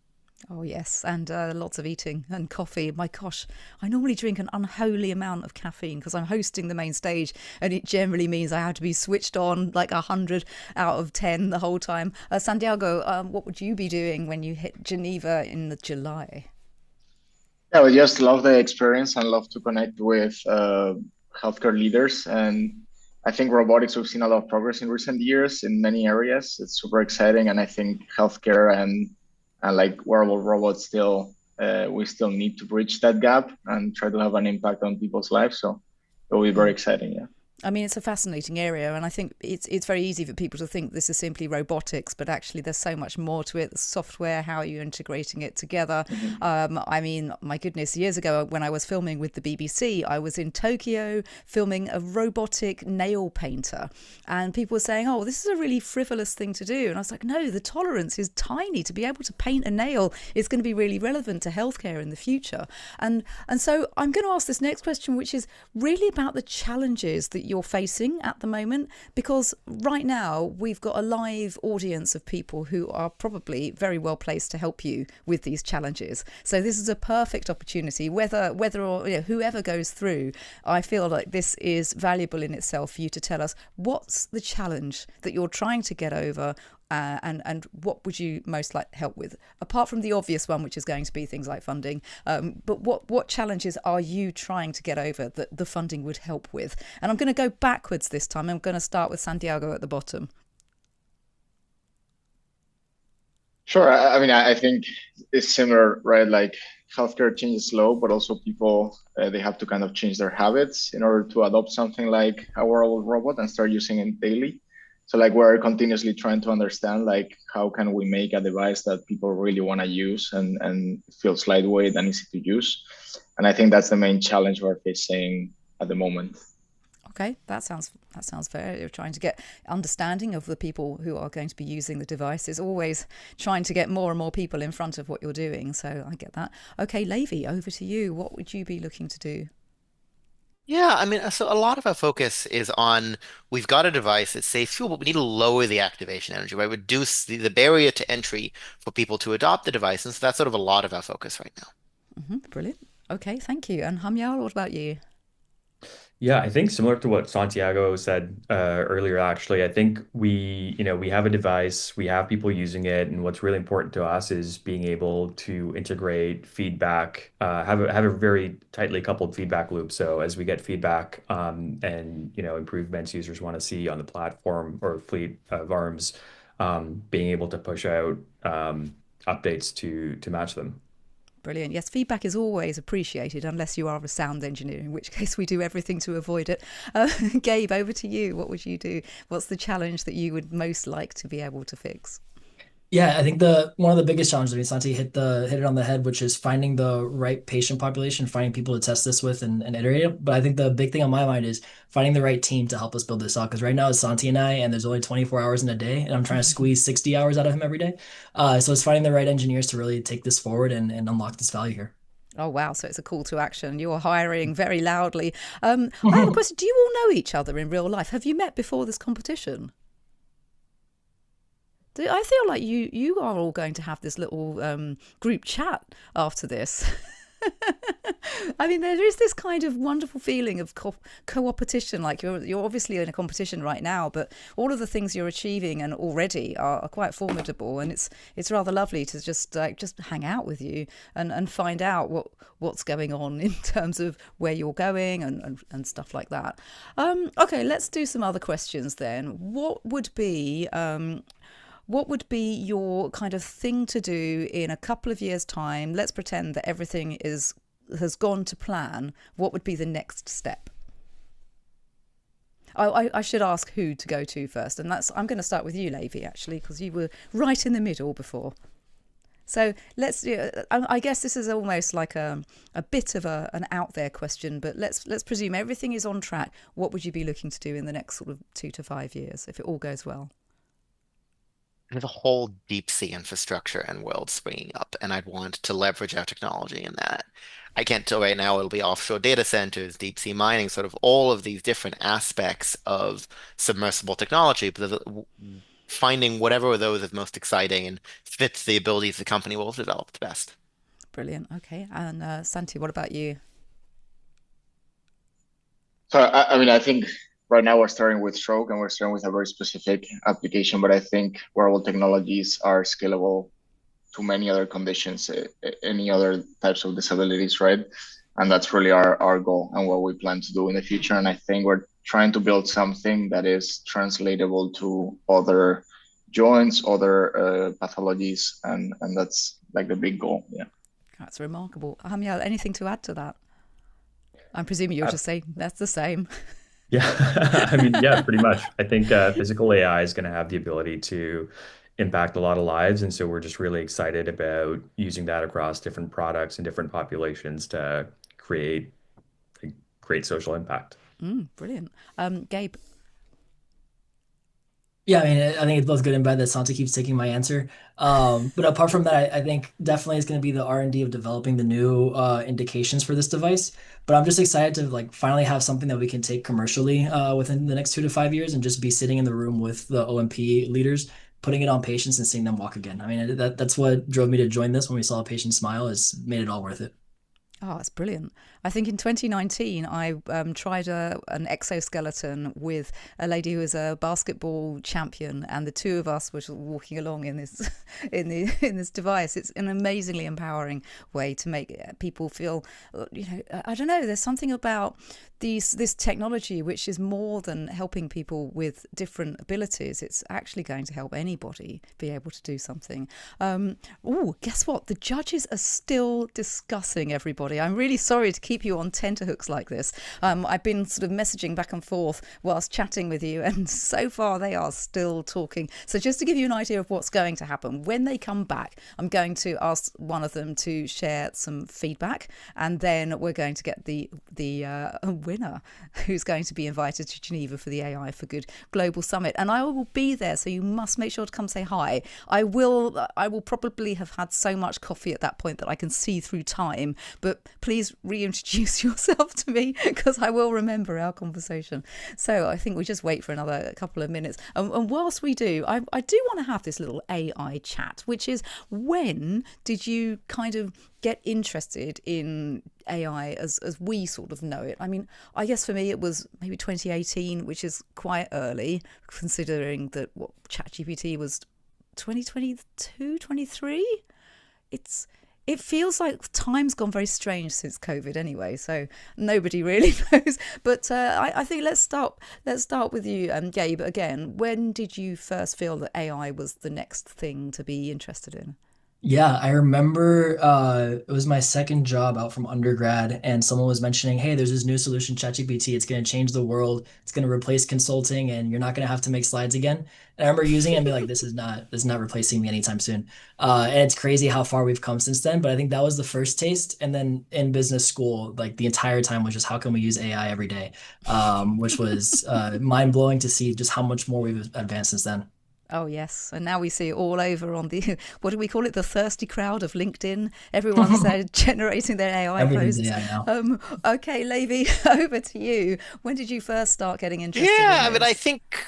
Oh, yes. And lots of eating and coffee. My gosh, I normally drink an unholy amount of caffeine because I'm hosting the main stage, and it generally means I have to be switched on like 100 out of 10 the whole time. Santiago, what would you be doing when you hit Geneva in July? Yeah, we just love the experience and love to connect with healthcare leaders. And I think robotics, we've seen a lot of progress in recent years in many areas. It's super exciting. And I think healthcare and like wearable robots we still need to bridge that gap and try to have an impact on people's lives. So it will be very exciting, yeah. I mean, it's a fascinating area, and I think it's very easy for people to think this is simply robotics, but actually there's so much more to it. The software, how are you integrating it together? I mean, my goodness, years ago when I was filming with the BBC, I was in Tokyo filming a robotic nail painter, and people were saying, oh, this is a really frivolous thing to do. And I was like, no, the tolerance is tiny. To be able to paint a nail is going to be really relevant to healthcare in the future. And so I'm going to ask this next question, which is really about the challenges that you're facing at the moment, because right now we've got a live audience of people who are probably very well placed to help you with these challenges. So this is a perfect opportunity, whether or whoever goes through. I feel like this is valuable in itself for you to tell us what's the challenge that you're trying to get over. And what would you most like help with, apart from the obvious one, which is going to be things like funding? But what challenges are you trying to get over that the funding would help with? And I'm going to go backwards this time. I'm going to start with Santiago at the bottom. Sure. I mean, I think it's similar, right? Like healthcare changes slow, but also people, they have to kind of change their habits in order to adopt something like a wearable robot and start using it daily. So like we're continuously trying to understand like how can we make a device that people really want to use and feels lightweight and easy to use. And I think that's the main challenge we're facing at the moment. Okay, that sounds fair. You're trying to get understanding of the people who are going to be using the device. Is always trying to get more and more people in front of what you're doing. So I get that. Okay, Levi, over to you. What would you be looking to do? Yeah, I mean, so a lot of our focus is on we've got a device that saves fuel, but we need to lower the activation energy, right? Reduce the barrier to entry for people to adopt the device. And so that's sort of a lot of our focus right now. Brilliant. Okay, thank you. And Hamyal, what about you? Yeah, I think similar to what Santiago said earlier, actually, I think we have a device, we have people using it, and what's really important to us is being able to integrate feedback, have a very tightly coupled feedback loop. So as we get feedback and improvements users want to see on the platform or fleet of arms, being able to push out updates to match them. Brilliant. Yes, feedback is always appreciated unless you are a sound engineer, in which case we do everything to avoid it. Gabe, over to you. What would you do? What's the challenge that you would most like to be able to fix? Yeah, I think the one of the biggest challenges, I mean, Santi hit it on the head, which is finding the right patient population, finding people to test this with and iterate it. But I think the big thing on my mind is finding the right team to help us build this out. Because right now it's Santi and I, and there's only 24 hours in a day, and I'm trying to squeeze 60 hours out of him every day. So it's finding the right engineers to really take this forward and unlock this value here. Oh, wow. So it's a call to action. You're hiring very loudly. I have a question. Do you all know each other in real life? Have you met before this competition? I feel like you are all going to have this little group chat after this. I mean, there is this kind of wonderful feeling of co-opetition. Like you're obviously in a competition right now, but all of the things you're achieving and already are quite formidable, and it's rather lovely to just hang out with you and find out what's going on in terms of where you're going and stuff like that. Okay, let's do some other questions then. What would be your kind of thing to do in a couple of years' time? Let's pretend that everything has gone to plan. What would be the next step? I should ask who to go to first, and I'm going to start with you, Levi, actually, because you were right in the middle before. So I guess this is almost like a bit of an out there question, but let's presume everything is on track. What would you be looking to do in the next sort of 2 to 5 years if it all goes well? There's a whole deep sea infrastructure and world springing up, and I'd want to leverage our technology in that. I can't tell right now it'll be offshore data centers, deep sea mining, sort of all of these different aspects of submersible technology, but finding whatever of those is most exciting and fits the abilities the company will develop the best. Brilliant. Okay. And Santi, what about you? So I mean, I think right now we're starting with stroke and we're starting with a very specific application, but I think wearable technologies are scalable to many other conditions, any other types of disabilities, right? And that's really our goal and what we plan to do in the future. And I think we're trying to build something that is translatable to other joints, other pathologies, and that's like the big goal. Yeah. That's remarkable. Hamyal, anything to add to that? I'm presuming you'll just say that's the same. Yeah, I mean, yeah, pretty much. I think physical AI is going to have the ability to impact a lot of lives. And so we're just really excited about using that across different products and different populations to create a great social impact. Brilliant. Gabe? Yeah, I mean, I think it's both good and bad that Santi keeps taking my answer. But apart from that, I think definitely it's going to be the R&D of developing the new indications for this device. But I'm just excited to like finally have something that we can take commercially within the next 2 to 5 years and just be sitting in the room with the OMP leaders, putting it on patients and seeing them walk again. I mean, that's what drove me to join this when we saw a patient smile. It's made it all worth it. Oh, that's brilliant. I think in 2019, I tried an exoskeleton with a lady who was a basketball champion, and the two of us were walking along in this in this device. It's an amazingly empowering way to make people feel, I don't know, there's something about this technology which is more than helping people with different abilities. It's actually going to help anybody be able to do something. Guess what? The judges are still discussing, everybody. I'm really sorry to keep you on tenterhooks like this. I've been sort of messaging back and forth whilst chatting with you, and so far they are still talking. So just to give you an idea of what's going to happen, when they come back, I'm going to ask one of them to share some feedback, and then we're going to get the winner, who's going to be invited to Geneva for the AI for Good Global Summit. And I will be there, so you must make sure to come say hi. I will probably have had so much coffee at that point that I can see through time, but please reintroduce introduce yourself to me, because I will remember our conversation. So I think we just wait for another couple of minutes. And whilst we do, I do want to have this little AI chat, which is, when did you kind of get interested in AI as we sort of know it? I mean, I guess for me it was maybe 2018, which is quite early, considering that what ChatGPT was 2022, 23. It feels like time's gone very strange since COVID anyway, so nobody really knows. But I think let's start with you, Gabe. Again, when did you first feel that AI was the next thing to be interested in? Yeah, I remember it was my second job out from undergrad, and someone was mentioning, hey, there's this new solution, ChatGPT. It's going to change the world. It's going to replace consulting, and you're not going to have to make slides again. And I remember using it and be like, this is not replacing me anytime soon. And it's crazy how far we've come since then. But I think that was the first taste. And then in business school, like the entire time was just, how can we use AI every day? Which was mind blowing to see just how much more we've advanced since then. Oh, yes. And now we see it all over on the, what do we call it? The thirsty crowd of LinkedIn. Everyone's generating their AI Everything's posts. AI now. Okay, Levi, over to you. When did you first start getting interested in Yeah, I mean, I this? think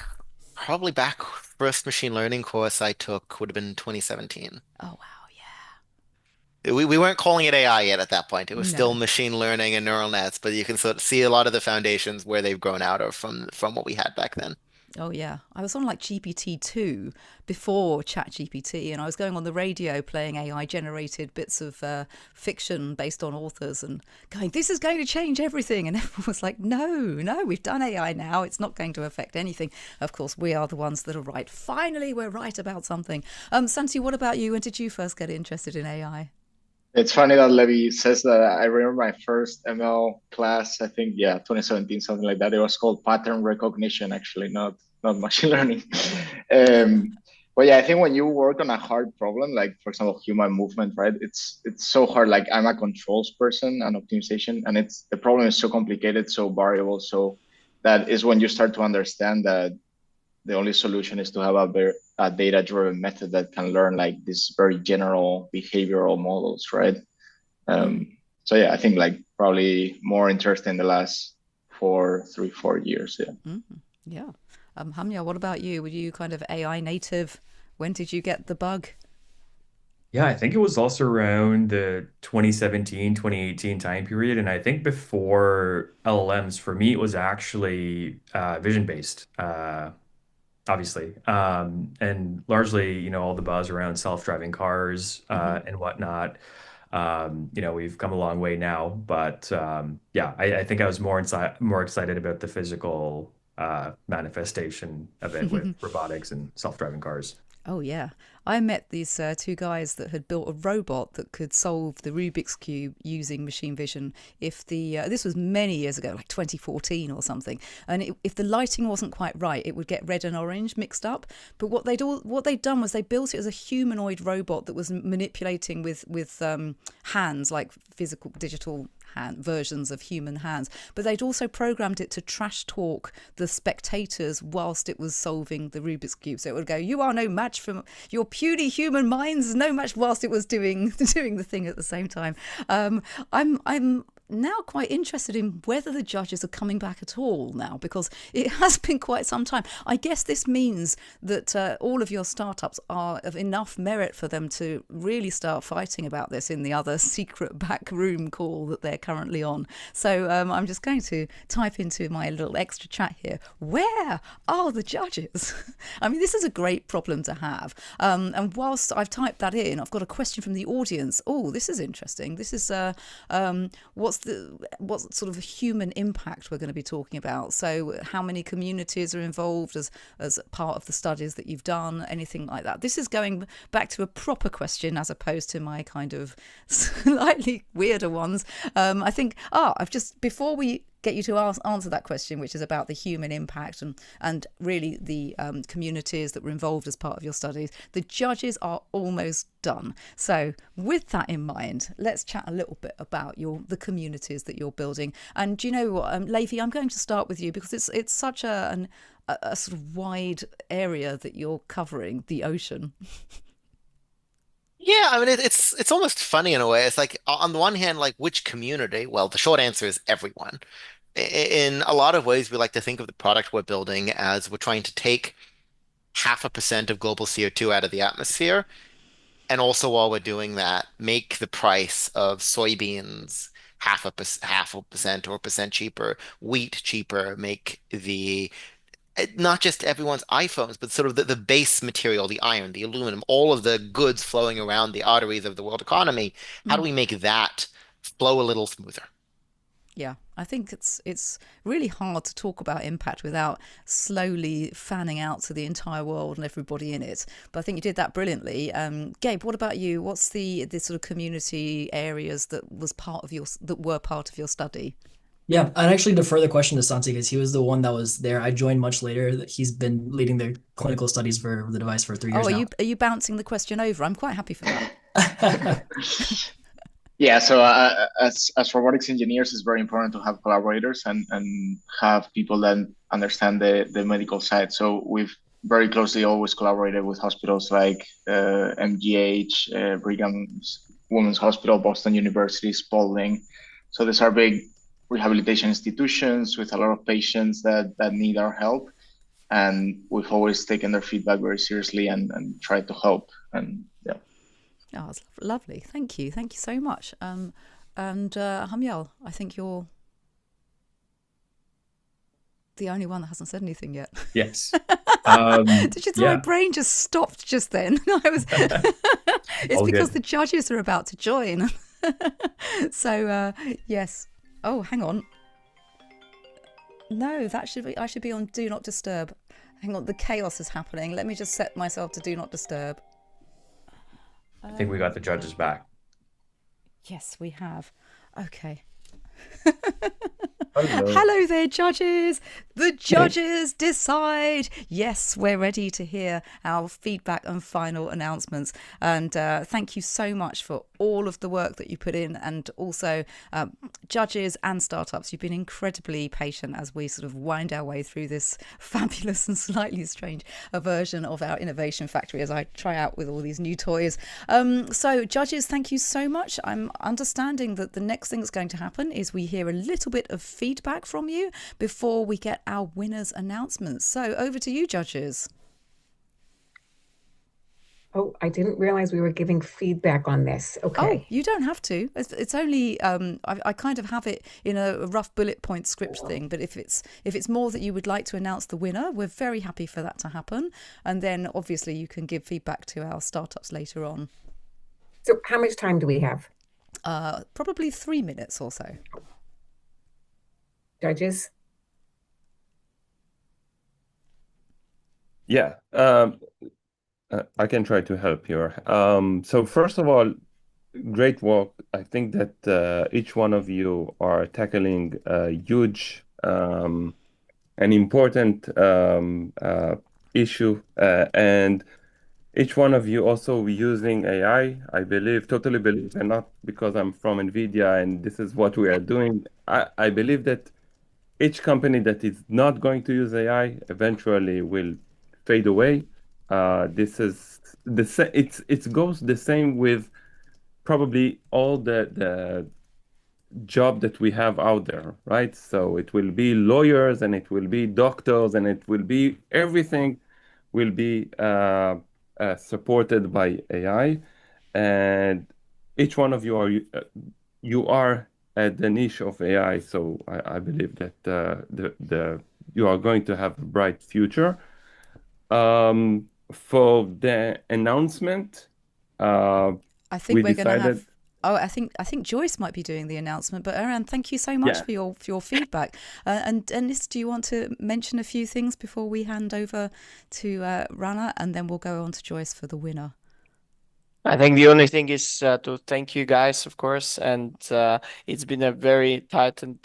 probably back first machine learning course I took would have been 2017. Oh, wow. We weren't calling it AI yet at that point. It was still No. machine learning and neural nets, but you can sort of see a lot of the foundations where they've grown out of from what we had back then. Oh, yeah. I was on like GPT-2 before ChatGPT, and I was going on the radio playing AI-generated bits of fiction based on authors and going, this is going to change everything. And everyone was like, no, we've done AI now. It's not going to affect anything. Of course, we are the ones that are right. Finally, we're right about something. Santi, what about you? When did you first get interested in AI? It's funny that Levi says that. I remember my first ML class, I think, 2017, something like that. It was called pattern recognition, actually, not machine learning. But yeah, I think when you work on a hard problem, like for example, human movement, right? It's so hard. Like I'm a controls person and optimization, and the problem is so complicated, so variable. So that is when you start to understand that the only solution is to have a data-driven method that can learn like these very general behavioral models, right? So yeah, I think like probably more interest in the last 3-4 years. Yeah. Mm-hmm. Yeah. Hamya, what about you? Were you kind of AI native? When did you get the bug? Yeah, I think it was also around the 2017, 2018 time period. And I think before LLMs, for me, it was actually vision-based, obviously. And largely, all the buzz around self-driving cars and whatnot. We've come a long way now. But yeah, I think I was more excited about the physical manifestation of it with robotics and self-driving cars. Oh, yeah. I met these two guys that had built a robot that could solve the Rubik's Cube using machine vision. This was many years ago, like 2014 or something. And if the lighting wasn't quite right, it would get red and orange mixed up. But what they'd done was they built it as a humanoid robot that was manipulating with hands, like physical, digital versions of human hands, but they'd also programmed it to trash talk the spectators whilst it was solving the Rubik's Cube. So it would go, "You are no match for your puny human minds, no match," whilst it was doing the thing at the same time. I'm now quite interested in whether the judges are coming back at all now, because it has been quite some time. I guess this means that all of your startups are of enough merit for them to really start fighting about this in the other secret back room call that they're currently on. So I'm just going to type into my little extra chat here, where are the judges? I mean, this is a great problem to have. And whilst I've typed that in, I've got a question from the audience. Oh, this is interesting. This is what sort of human impact we're going to be talking about. So how many communities are involved as part of the studies that you've done, anything like that. This is going back to a proper question as opposed to my kind of slightly weirder ones. I think, before we get you to answer that question, which is about the human impact and really the communities that were involved as part of your studies, the judges are almost done. So with that in mind, let's chat a little bit about the communities that you're building. And do you know what, Levi, I'm going to start with you because it's such a sort of wide area that you're covering, the ocean. Yeah, I mean it's almost funny in a way. It's like on the one hand, like which community? Well, the short answer is everyone. In a lot of ways, we like to think of the product we're building as we're trying to take 0.5% of global CO2 out of the atmosphere, and also while we're doing that, make the price of soybeans 0.5% or a percent cheaper, wheat cheaper, make the not just everyone's iPhones, but sort of the base material, the iron, the aluminum, all of the goods flowing around the arteries of the world economy. How do we make that flow a little smoother? Yeah, I think it's really hard to talk about impact without slowly fanning out to the entire world and everybody in it. But I think you did that brilliantly. Gabe, what about you? What's the sort of community areas that were part of your study? Yeah, I'd actually defer the question to Santi because he was the one that was there. I joined much later. He's been leading the clinical studies for the device for 3 years now. Are you bouncing the question over? I'm quite happy for that. Yeah, so as robotics engineers, it's very important to have collaborators and have people that understand the medical side. So we've very closely always collaborated with hospitals like MGH, Brigham Women's Hospital, Boston University, Spalding. So these are big rehabilitation institutions with a lot of patients that need our help. And we've always taken their feedback very seriously and tried to help. And yeah. Oh, it's lovely. Thank you. Thank you so much. Hamyal, I think you're the only one that hasn't said anything yet. Yes. Did you think my brain just stopped just then? It's All because good. the judges are about to join. So, yes. Oh, hang on. No, I should be on Do Not Disturb. Hang on, the chaos is happening. Let me just set myself to Do Not Disturb. I think we got the judges back. Yes, we have. Okay. Hello. Hello there, judges. The judges decide. Yes, we're ready to hear our feedback and final announcements. And thank you so much for all of the work that you put in, and also judges and startups. You've been incredibly patient as we sort of wind our way through this fabulous and slightly strange version of our innovation factory as I try out with all these new toys. So judges, thank you so much. I'm understanding that the next thing that's going to happen is we hear a little bit of feedback from you before we get our winners announcements. So over to you, judges. Oh, I didn't realize we were giving feedback on this. Okay. Oh, you don't have to. It's only I kind of have it in a rough bullet point script thing. But if it's more that you would like to announce the winner, we're very happy for that to happen. And then obviously you can give feedback to our startups later on. So how much time do we have? Probably 3 minutes or so. Judges? Yeah, I can try to help here. So first of all, great work. I think that each one of you are tackling a huge and important issue, and each one of you also using AI. I believe, totally believe, and not because I'm from NVIDIA and this is what we are doing. I believe that each company that is not going to use AI eventually will fade away. This is it goes the same with probably all the job that we have out there, right? So it will be lawyers and it will be doctors and it will be everything will be supported by AI, and each one of you are at the niche of AI. So I believe that the you are going to have a bright future. For the announcement, I think we we're going to decided. have. Oh, I think Joyce might be doing the announcement. But Aaron, thank you so much Yeah. for your feedback. And Dennis, do you want to mention a few things before we hand over to Rana, and then we'll go on to Joyce for the winner. I think the only thing is to thank you guys, of course, and it's been a very tight and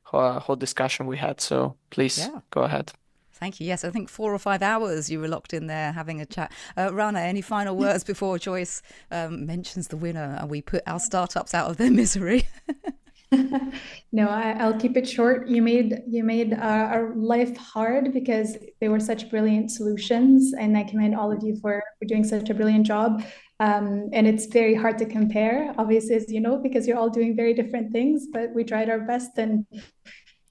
whole discussion we had. So please go ahead. Thank you. Yes, I think 4 or 5 hours you were locked in there having a chat. Rana, any final words before Joyce mentions the winner and we put our startups out of their misery? No, I'll keep it short. You made our life hard because they were such brilliant solutions, and I commend all of you for doing such a brilliant job. And it's very hard to compare, obviously, as you know, because you're all doing very different things, but we tried our best, and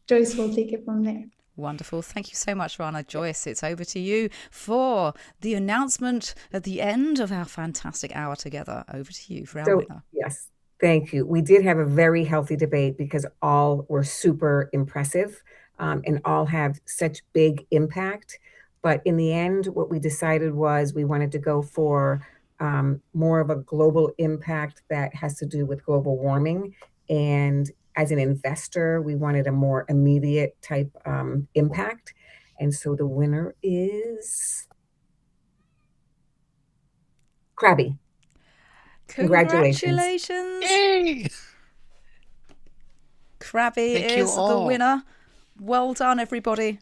Joyce will take it from there. Wonderful. Thank you so much, Rana. Joyce, it's over to you for the announcement at the end of our fantastic hour together. Over to you for our winner. Yes, thank you. We did have a very healthy debate because all were super impressive, and all have such big impact. But in the end, what we decided was we wanted to go for more of a global impact that has to do with global warming. And as an investor, we wanted a more immediate type impact. And so the winner is Krabby. Congratulations. Yay! Krabby Thank you is the all. winner. Well done, everybody.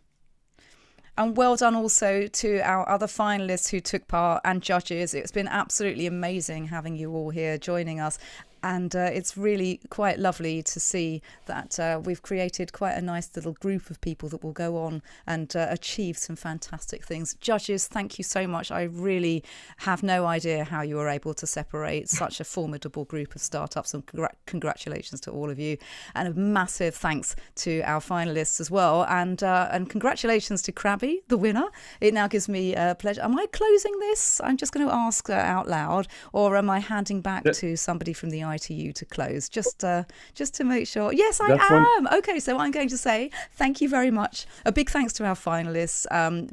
And well done also to our other finalists who took part and judges. It's been absolutely amazing having you all here joining us. And it's really quite lovely to see that we've created quite a nice little group of people that will go on and achieve some fantastic things. Judges, thank you so much. I really have no idea how you were able to separate such a formidable group of startups, and congratulations to all of you. And a massive thanks to our finalists as well. And congratulations to Krabby, the winner. It now gives me pleasure. Am I closing this? I'm just going to ask out loud, or am I handing back to somebody from the ITU to close, just to make sure? Yes, I am. Okay, so I'm going to say thank you very much. A big thanks to our finalists.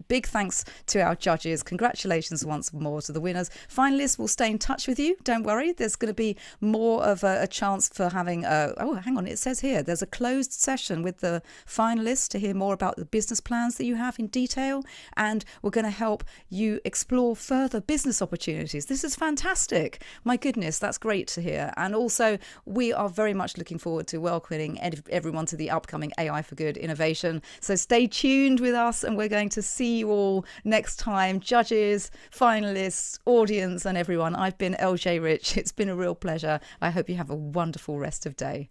Big thanks to our judges. Congratulations once more to the winners. Finalists will stay in touch with you. Don't worry. There's going to be more of a chance for having hang on. It says here there's a closed session with the finalists to hear more about the business plans that you have in detail, and we're going to help you explore further business opportunities. This is fantastic. My goodness, that's great to hear. And also, we are very much looking forward to welcoming everyone to the upcoming AI for Good innovation. So stay tuned with us, and we're going to see you all next time. Judges, finalists, audience, and everyone. I've been LJ Rich. It's been a real pleasure. I hope you have a wonderful rest of day.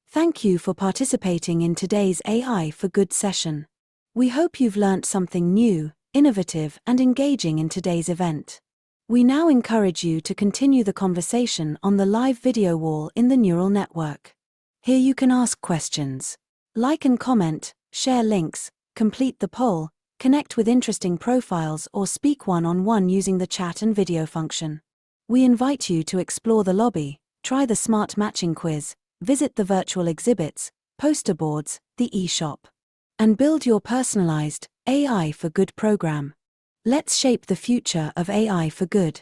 Thank you for participating in today's AI for Good session. We hope you've learnt something new, innovative, and engaging in today's event. We now encourage you to continue the conversation on the live video wall in the neural network. Here you can ask questions, like and comment, share links, complete the poll, connect with interesting profiles, or speak one-on-one using the chat and video function. We invite you to explore the lobby, try the smart matching quiz, visit the virtual exhibits, poster boards, the e-shop, and build your personalized AI for Good program. Let's shape the future of AI for good.